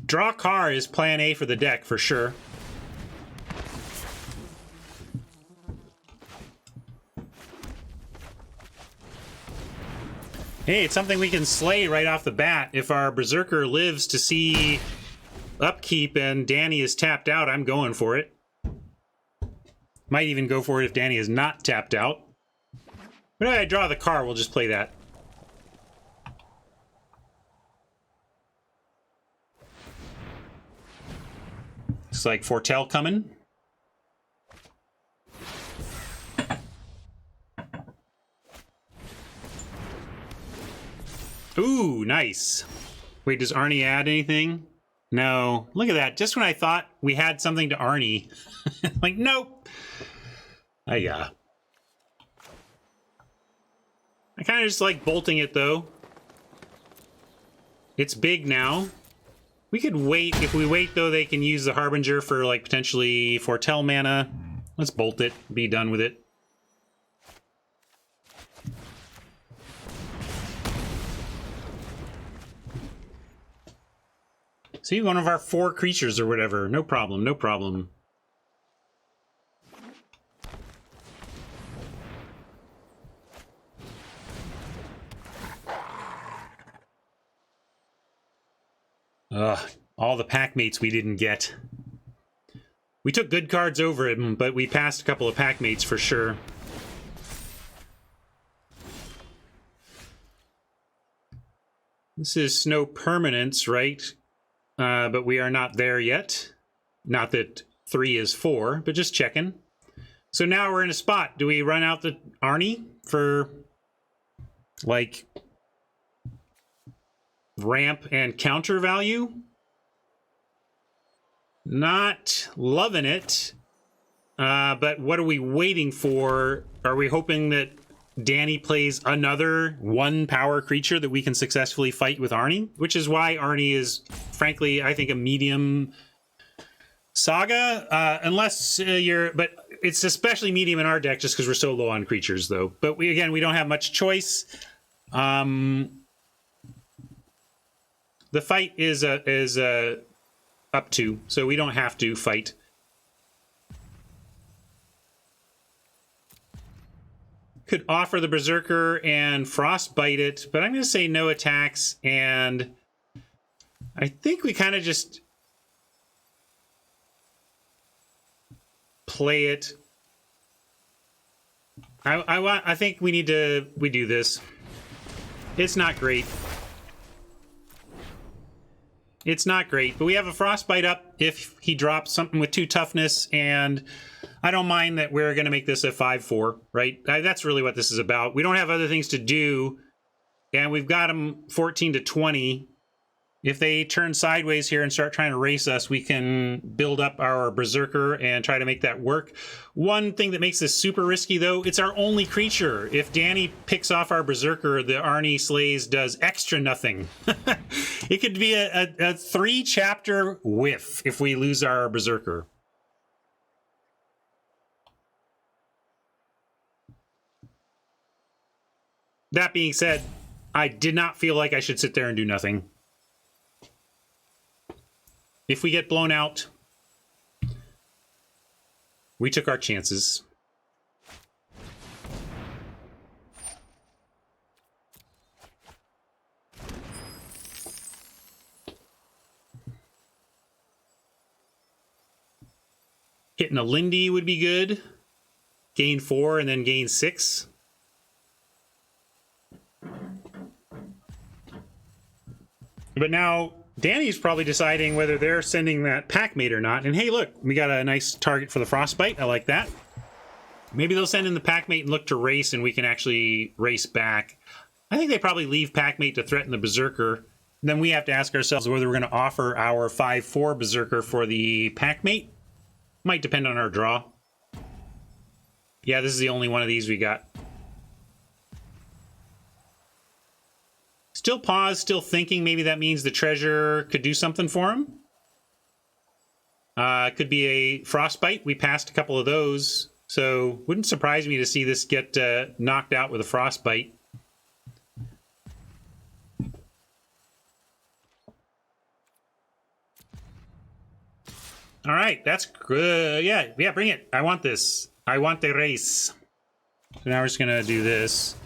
Draw car is plan A for the deck, for sure. Hey, it's something we can slay right off the bat. If our Berserker lives to see upkeep and Danny is tapped out, I'm going for it. Might even go for it if Danny is not tapped out. But if I draw the car, we'll just play that. Looks like Foretell coming. Ooh, nice. Wait, does Arnie add anything? No. Look at that. Just when I thought we had something to Arnie. Like, nope. Yeah. I kind of just like bolting it, though. It's big now. We could wait. If we wait, though, they can use the Harbinger for, like, potentially Foretell mana. Let's bolt it. Be done with it. See, one of our 4 creatures or whatever. No problem, no problem. Ugh, all the pack mates we didn't get. We took good cards over him, but we passed a couple of pack mates for sure. This is Snow Permanence, right? But we are not there yet. Not that 3 is 4, but just checking. So now we're in a spot. Do we run out the Arnie for, like, ramp and counter value? Not loving it. But what are we waiting for? Are we hoping that Danny plays another 1-power creature that we can successfully fight with Arnie? Which is why Arnie is, frankly, I think a medium saga. Unless you're... But it's especially medium in our deck just because we're so low on creatures, though. But we don't have much choice. The fight is up to, so we don't have to fight. Could offer the Berserker and Frostbite it, but I'm going to say no attacks, and I think we kind of just play it. I think we do this. It's not great. It's not great, but we have a Frostbite up if he drops something with 2 toughness, and I don't mind that we're going to make this a 5/4, right? That's really what this is about. We don't have other things to do, and we've got him 14 to 20. if they turn sideways here and start trying to race us, we can build up our Berserker and try to make that work. One thing that makes this super risky, though, it's our only creature. If Danny picks off our Berserker, the Arnie Slays does extra nothing. It could be a 3-chapter whiff if we lose our Berserker. That being said, I did not feel like I should sit there and do nothing. If we get blown out, we took our chances. Hitting a Lindy would be good. Gain 4 and then gain 6. But now Danny's probably deciding whether they're sending that Packmate or not. And hey, look, we got a nice target for the Frostbite. I like that. Maybe they'll send in the Packmate and look to race, and we can actually race back. I think they probably leave Packmate to threaten the Berserker. Then we have to ask ourselves whether we're going to offer our 5/4 Berserker for the Packmate. Might depend on our draw. Yeah, this is the only one of these we got. Still pause, still thinking. Maybe that means the treasure could do something for him. Could be a Frostbite. We passed a couple of those, so wouldn't surprise me to see this get knocked out with a Frostbite. All right, that's good. Yeah, bring it. I want this. I want the race. So now we're just gonna do this.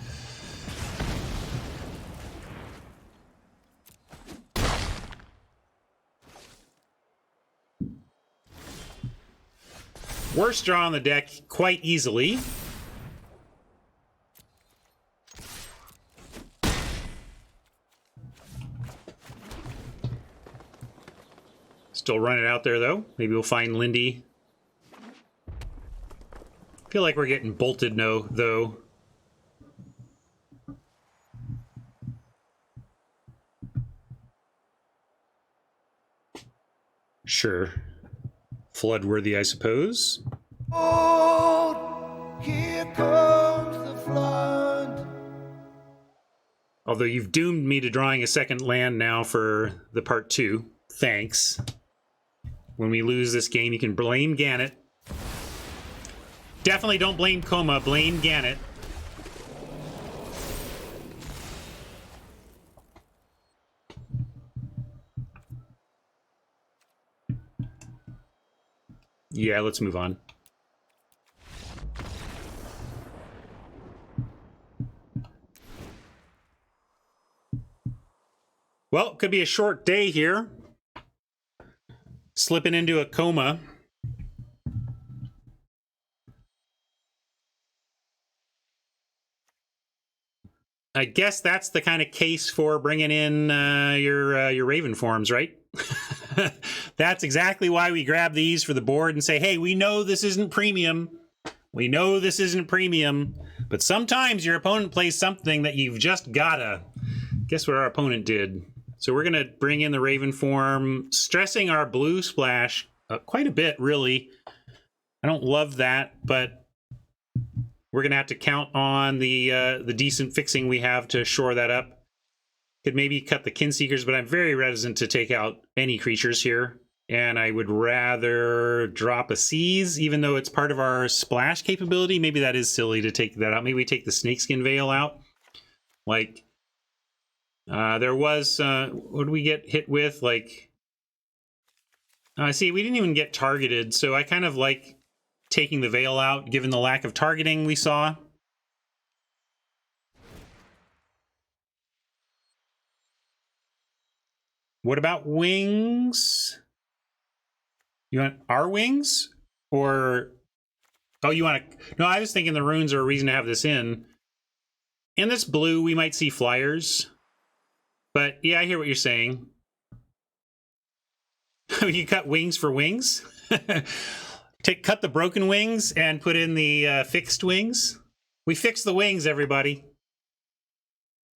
Worst draw on the deck quite easily. Still run it out there, though. Maybe we'll find Lindy. Feel like we're getting bolted, no, though. Sure. Floodworthy, I suppose. Oh, here comes the flood. Although you've doomed me to drawing a second land now for the part 2. Thanks. When we lose this game, you can blame Gannett. Definitely don't blame Coma, blame Gannett. Yeah, let's move on. Well, could be a short day here. Slipping into a coma. I guess that's the kind of case for bringing in your Raven forms, right? That's exactly why we grab these for the board and say, hey, we know this isn't premium. We know this isn't premium. But sometimes your opponent plays something that you've just gotta. Guess what our opponent did? So we're going to bring in the Raven form, stressing our blue splash quite a bit, really. I don't love that, but we're going to have to count on the decent fixing we have to shore that up. Could maybe cut the Kinseekers, but I'm very reticent to take out any creatures here. And I would rather drop a Seize, even though it's part of our splash capability. Maybe that is silly to take that out. Maybe we take the Snakeskin Veil out. Like, there was, what did we get hit with? Like, see, we didn't even get targeted, so I kind of like taking the Veil out, given the lack of targeting we saw. What about wings? You want our wings? Or, oh, you want to, no, I was thinking the runes are a reason to have this in. In this blue, we might see flyers. But yeah, I hear what you're saying. You cut wings for wings? Cut the broken wings and put in the fixed wings. We fixed the wings, everybody.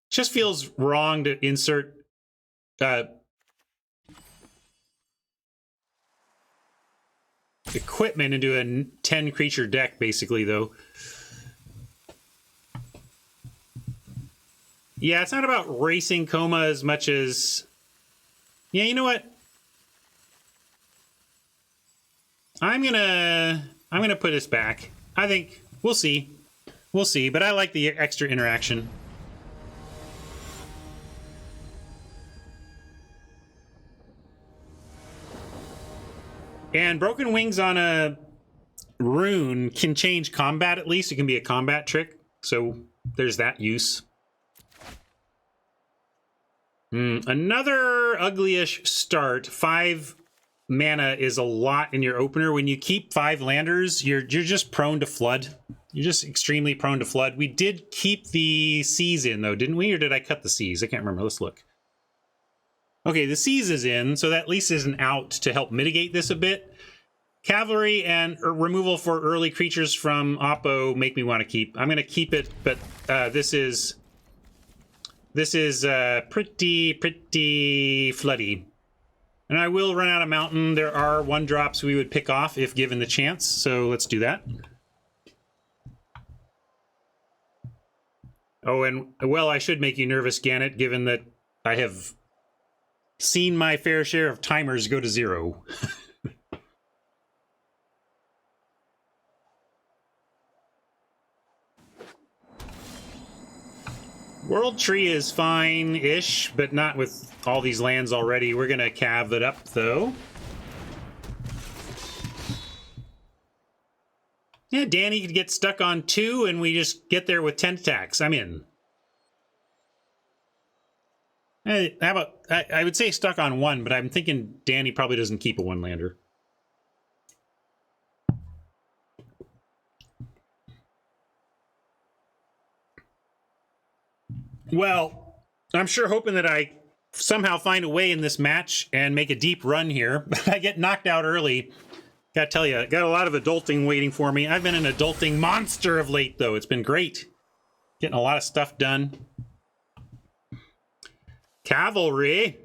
Just feels wrong to insert equipment into a 10 creature deck, basically, though. Yeah, it's not about racing Coma as much as... Yeah, you know what? I'm gonna put this back. I think we'll see. We'll see, but I like the extra interaction. And Broken Wings on a rune can change combat, at least. It can be a combat trick. So there's that use. Another uglyish start. 5 mana is a lot in your opener. When you keep 5 landers, you're just prone to flood. You're just extremely prone to flood. We did keep the seas in, though, didn't we? Or did I cut the seas? I can't remember. Let's look. Okay, the seas is in, so that at least is an out to help mitigate this a bit. Cavalry and removal for early creatures from Oppo make me want to keep. I'm going to keep it, but this is pretty floody. And I will run out of mountain. There are 1-drops we would pick off if given the chance, so let's do that. Oh, and, well, I should make you nervous, Gannett, given that I have seen my fair share of timers go to 0. World Tree is fine-ish, but not with all these lands already. We're going to cav it up, though. Yeah, Danny could get stuck on 2, and we just get there with 10 attacks. I'm in. How about... I would say stuck on 1, but I'm thinking Danny probably doesn't keep a 1-lander. Well, I'm sure hoping that I somehow find a way in this match and make a deep run here. But I get knocked out early. Gotta tell you, got a lot of adulting waiting for me. I've been an adulting monster of late, though. It's been great. Getting a lot of stuff done. Cavalry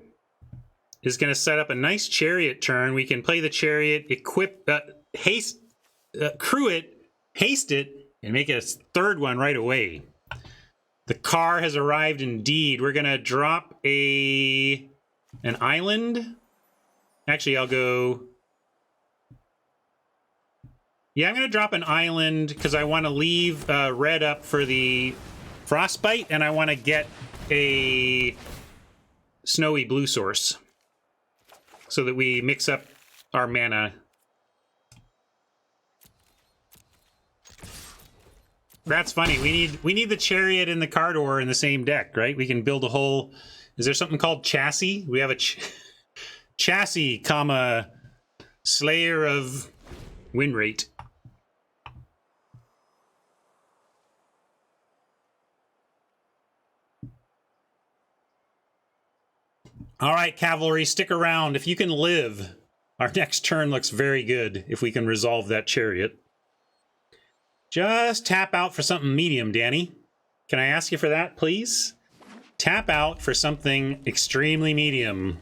is going to set up a nice chariot turn. We can play the chariot, equip, crew it, haste it, and make it a 3rd one right away. The car has arrived indeed. We're going to drop an island. Actually, I'll go... Yeah, I'm going to drop an island because I want to leave red up for the frostbite, and I want to get a snowy blue source so that we mix up our mana. That's funny. We need the chariot and the Cardor in the same deck, right? We can build a whole... Is there something called chassis? We have a chassis, comma, Slayer of win rate. All right, Cavalry, stick around. If you can live, our next turn looks very good if we can resolve that chariot. Just tap out for something medium, Danny. Can I ask you for that, please? Tap out for something extremely medium.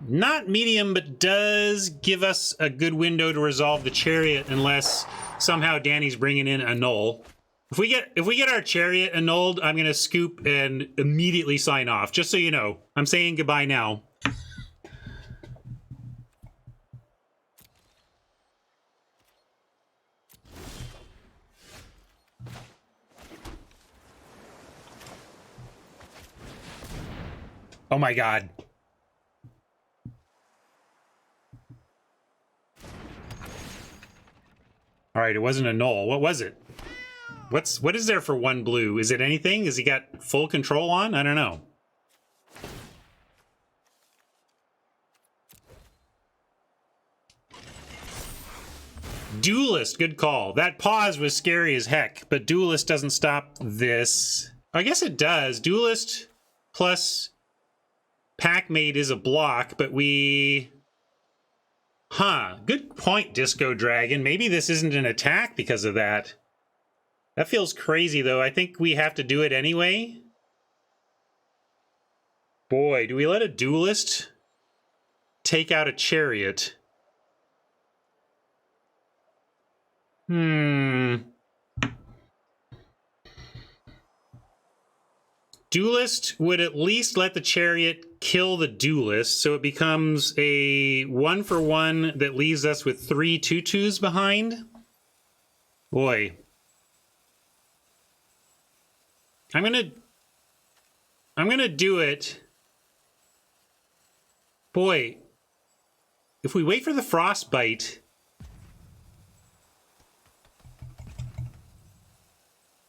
Not medium, but does give us a good window to resolve the chariot unless somehow Danny's bringing in a null. If we get our chariot annulled, I'm going to scoop and immediately sign off. Just so you know, I'm saying goodbye now. Oh my god. All right, it wasn't a null. What was it? What is there for 1 blue? Is it anything? Has he got full control on? I don't know. Duelist, good call. That pause was scary as heck, but Duelist doesn't stop this. I guess it does. Duelist plus Packmate is a block, but we... Huh, good point, Disco Dragon. Maybe this isn't an attack because of that. That feels crazy, though. I think we have to do it anyway. Boy, do we let a duelist take out a chariot? Duelist would at least let the chariot kill the duelist, so it becomes a 1-for-1 that leaves us with 3 2/2s behind. Boy. I'm gonna do it. Boy, if we wait for the frostbite...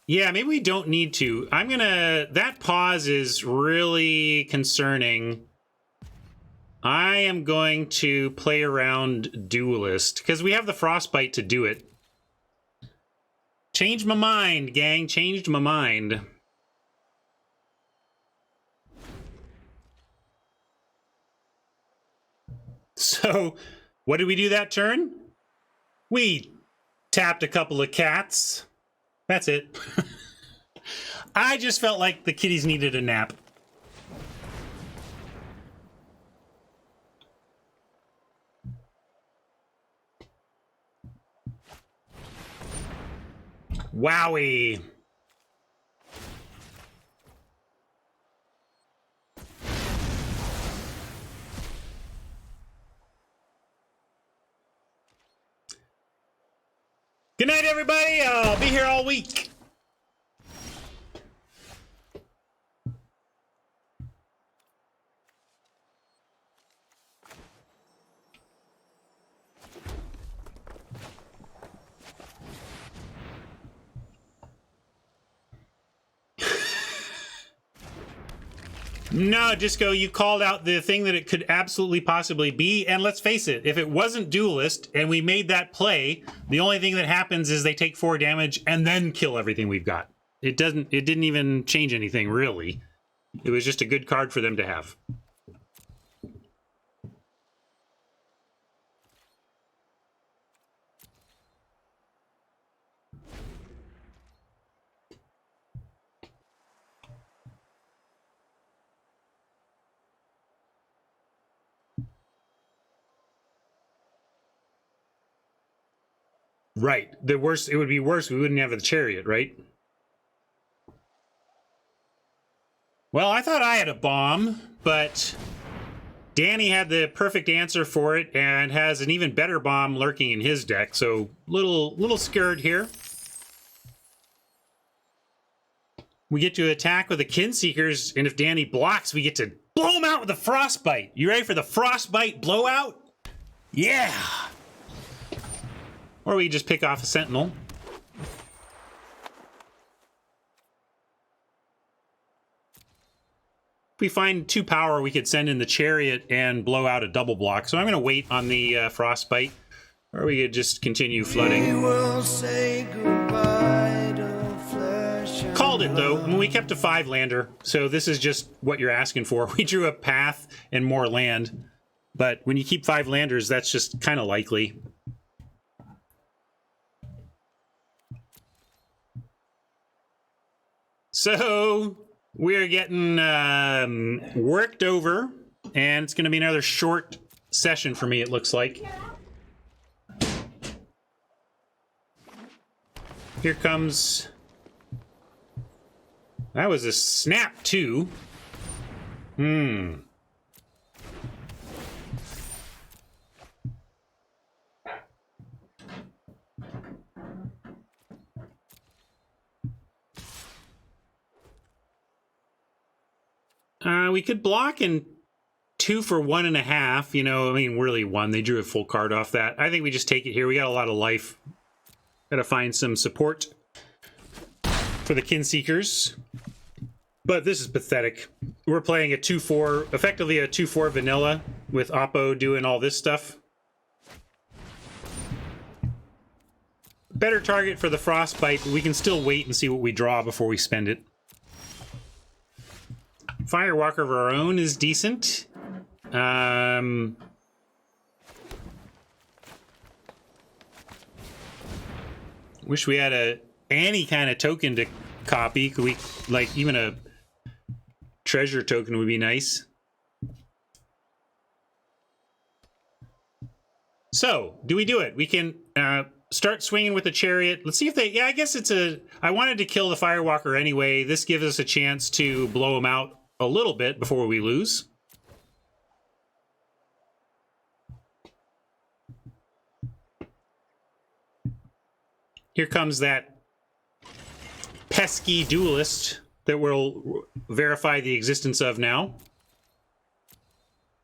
Yeah, maybe we don't need to. That pause is really concerning. I am going to play around Duelist, because we have the frostbite to do it. Changed my mind, gang. Changed my mind. So, what did we do that turn? We tapped a couple of cats. That's it. I just felt like the kitties needed a nap. Wowie. Good night, everybody. I'll be here all week. No, Disco, you called out the thing that it could absolutely possibly be, and let's face it, if it wasn't Duelist and we made that play, the only thing that happens is they take 4 damage and then kill everything we've got. It didn't even change anything, really. It was just a good card for them to have. Right. The worst, it would be worse. We wouldn't have the chariot, right? Well, I thought I had a bomb, but Danny had the perfect answer for it and has an even better bomb lurking in his deck. So little scared here. We get to attack with the Kinseekers, and if Danny blocks, we get to blow him out with the Frostbite. You ready for the Frostbite blowout? Yeah! Or we just pick off a Sentinel. If we find 2 power, we could send in the Chariot and blow out a double block. So I'm going to wait on the Frostbite. Or we could just continue flooding. We will say goodbye to flesh and Called it, though. I mean, we kept a 5-lander, so this is just what you're asking for. We drew a path and more land. But when you keep 5 landers, that's just kind of likely. So we're getting worked over, and it's going to be another short session for me, it looks like. Here comes... That was a snap, too. We could block in 2 for 1.5. You know, I mean, really 1. They drew a full card off that. I think we just take it here. We got a lot of life. Gotta find some support for the Kinseekers. But this is pathetic. We're playing a 2-4, effectively a 2-4 vanilla with Oppo doing all this stuff. Better target for the Frostbite, but we can still wait and see what we draw before we spend it. Firewalker of our own is decent. Wish we had any kind of token to copy. Could we, like, even a treasure token would be nice. So, do we do it? We can start swinging with the chariot. Let's see if they... Yeah, I guess it's a... I wanted to kill the Firewalker anyway. This gives us a chance to blow him out a little bit before we lose. Here comes that pesky duelist that we'll verify the existence of now.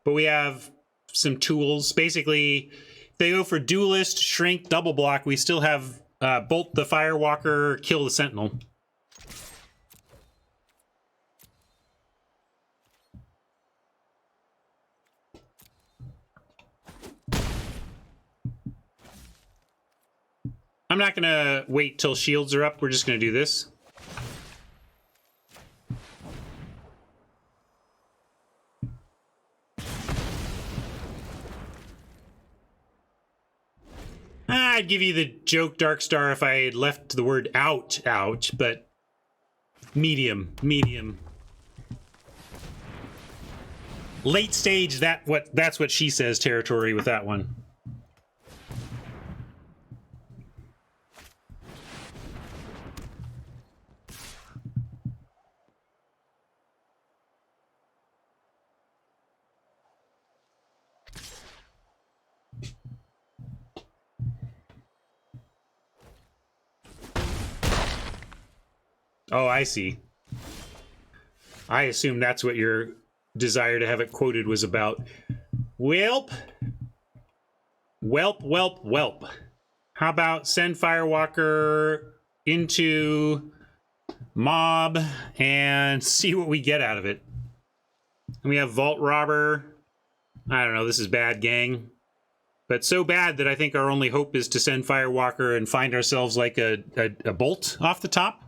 But we have some tools. Basically, if they go for duelist, shrink, double block, we still have bolt the Firewalker, kill the Sentinel. I'm not going to wait till shields are up. We're just going to do this. I'd give you the joke Dark Star if I had left the word out, but medium. Late stage, that's what she says territory with that one. Oh, I see. I assume that's what your desire to have it quoted was about. Welp. How about send Firewalker into mob and see what we get out of it? And we have Vault Robber. I don't know, this is bad, gang. But so bad that I think our only hope is to send Firewalker and find ourselves like a bolt off the top.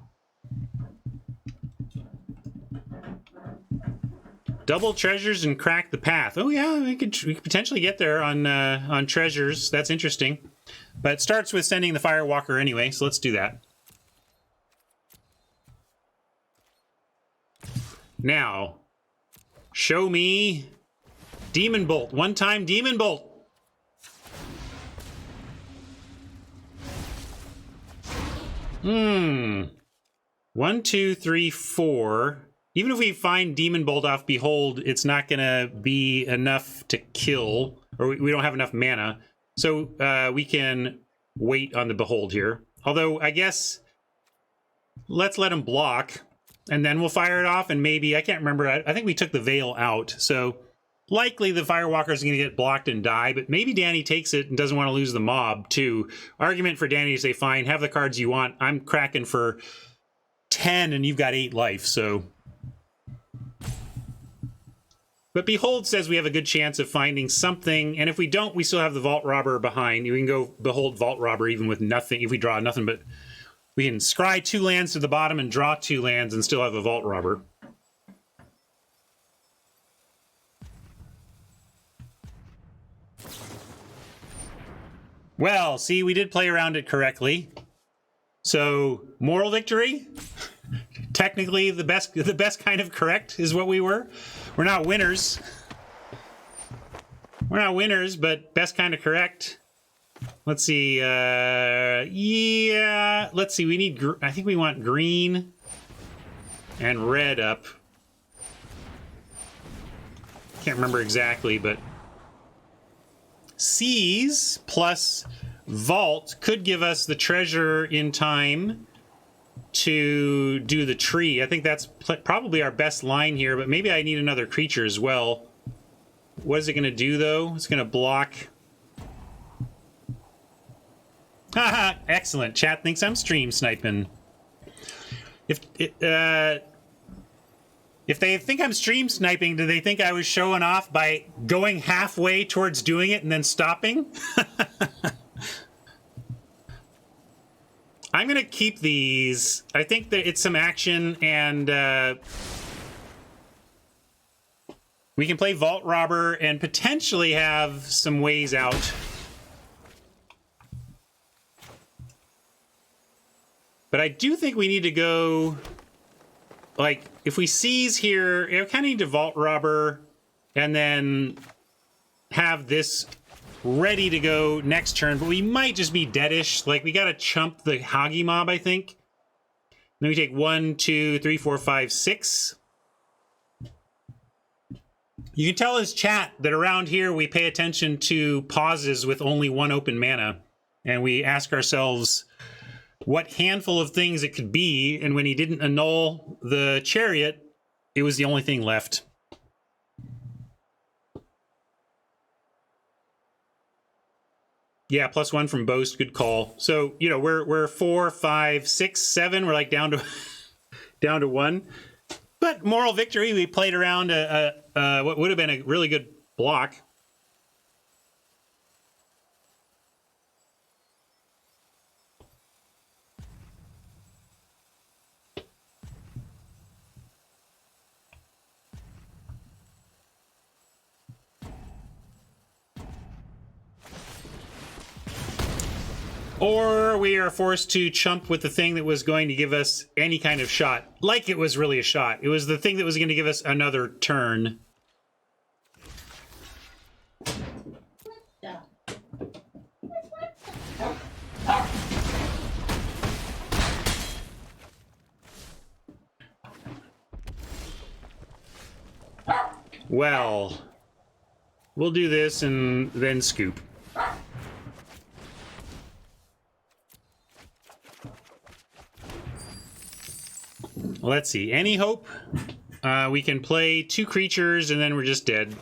Double treasures and crack the path. Oh yeah, we could potentially get there on treasures. That's interesting. But it starts with sending the Firewalker anyway, so let's do that. Now, show me Demon Bolt. One-time Demon Bolt. One, two, three, four. Even if we find Demon Bolt off Behold, it's not going to be enough to kill, or we don't have enough mana. So we can wait on the Behold here. Although, I guess, let's let him block, and then we'll fire it off, and maybe, I can't remember, I think we took the Veil out, so likely the Firewalker is going to get blocked and die, but maybe Danny takes it and doesn't want to lose the mob, too. Argument for Danny to say, fine, have the cards you want. I'm cracking for 10, and you've got 8 life, so... But Behold says we have a good chance of finding something, and if we don't, we still have the Vault Robber behind. We can go Behold Vault Robber even with nothing, if we draw nothing, but we can scry 2 lands to the bottom and draw 2 lands and still have a Vault Robber. Well, see, we did play around it correctly. So, moral victory? Technically, the best kind of correct is what we were. We're not winners. We're not winners, but best kind of correct. Let's see. Yeah, let's see. We need. I think we want green and red up. Can't remember exactly, but Seize plus Vault could give us the treasure in time to do the tree. I think that's probably our best line here, but maybe I need another creature as well. What is it going to do, though? It's going to block. Haha, excellent. Chat thinks I'm stream sniping. If they think I'm stream sniping, do they think I was showing off by going halfway towards doing it and then stopping? I'm going to keep these. I think that it's some action, and we can play Vault Robber and potentially have some ways out. But I do think we need to go, like, if we seize here, we kind of need to Vault Robber and then have this ready to go next turn, but we might just be deadish. Like, we gotta chump the Hagi mob, I think. Then we take 1, 2, 3, 4, 5, 6. You can tell as chat that around here we pay attention to pauses with only 1 open mana, and we ask ourselves what handful of things it could be, and when he didn't annul the Chariot, it was the only thing left. Yeah, +1 from Boast, good call. So, you know, we're 4, 5, 6, 7. We're like down to 1. But moral victory. We played around what would have been a really good block. Or we are forced to chump with the thing that was going to give us any kind of shot. Like it was really a shot. It was the thing that was going to give us another turn. Well, we'll do this and then scoop. Let's see. Any hope? We can play 2 creatures and then we're just dead.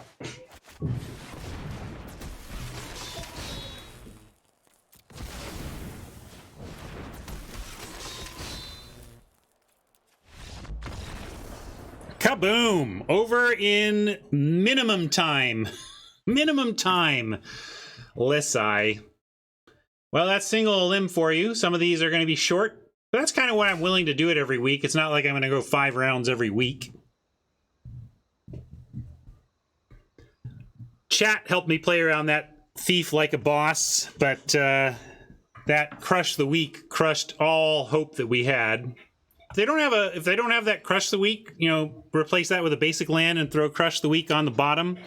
Kaboom! Over in minimum time. Minimum time. Lissai. Well, that's single limb for you. Some of these are going to be short. But that's kind of why I'm willing to do it every week. It's not like I'm going to go 5 rounds every week. Chat helped me play around that thief like a boss, but that crush the week crushed all hope that we had. If they don't have that crush the week, you know, replace that with a basic land and throw crush the week on the bottom.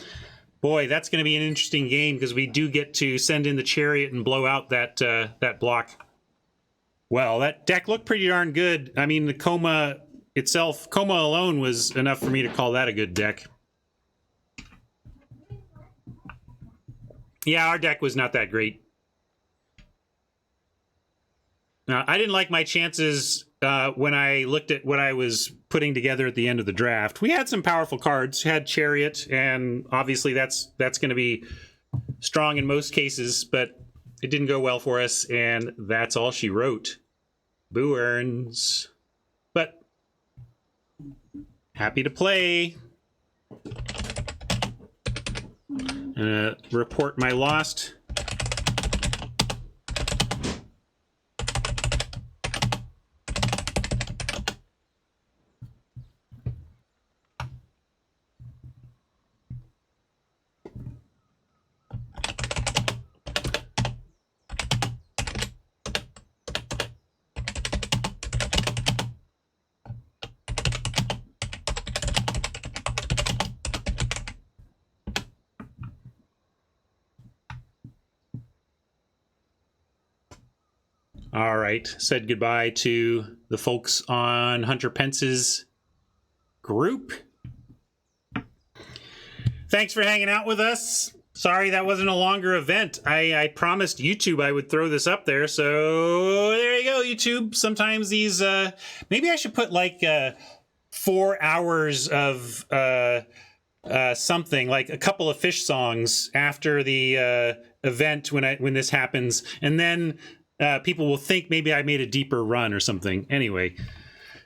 Boy, that's going to be an interesting game because we do get to send in the Chariot and blow out that block. Well, that deck looked pretty darn good. I mean, the Coma itself, Coma alone was enough for me to call that a good deck. Yeah, our deck was not that great. I didn't like my chances when I looked at what I was putting together at the end of the draft. We had some powerful cards. We had Chariot, and obviously that's going to be strong in most cases, but it didn't go well for us, and that's all she wrote. Boo earns. But happy to play. Report my lost. All right, said goodbye to the folks on Hunter Pence's group. Thanks for hanging out with us. Sorry that wasn't a longer event. I promised YouTube I would throw this up there, so there you go, YouTube. Sometimes these, maybe I should put like 4 hours of something, like a couple of Fish songs after the event when this happens, and then people will think maybe I made a deeper run or something. Anyway,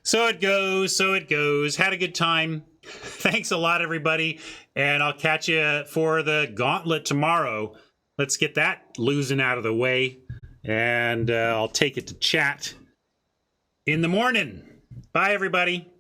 so it goes, so it goes. Had a good time. Thanks a lot, everybody. And I'll catch you for the gauntlet tomorrow. Let's get that losing out of the way. And I'll take it to chat in the morning. Bye, everybody.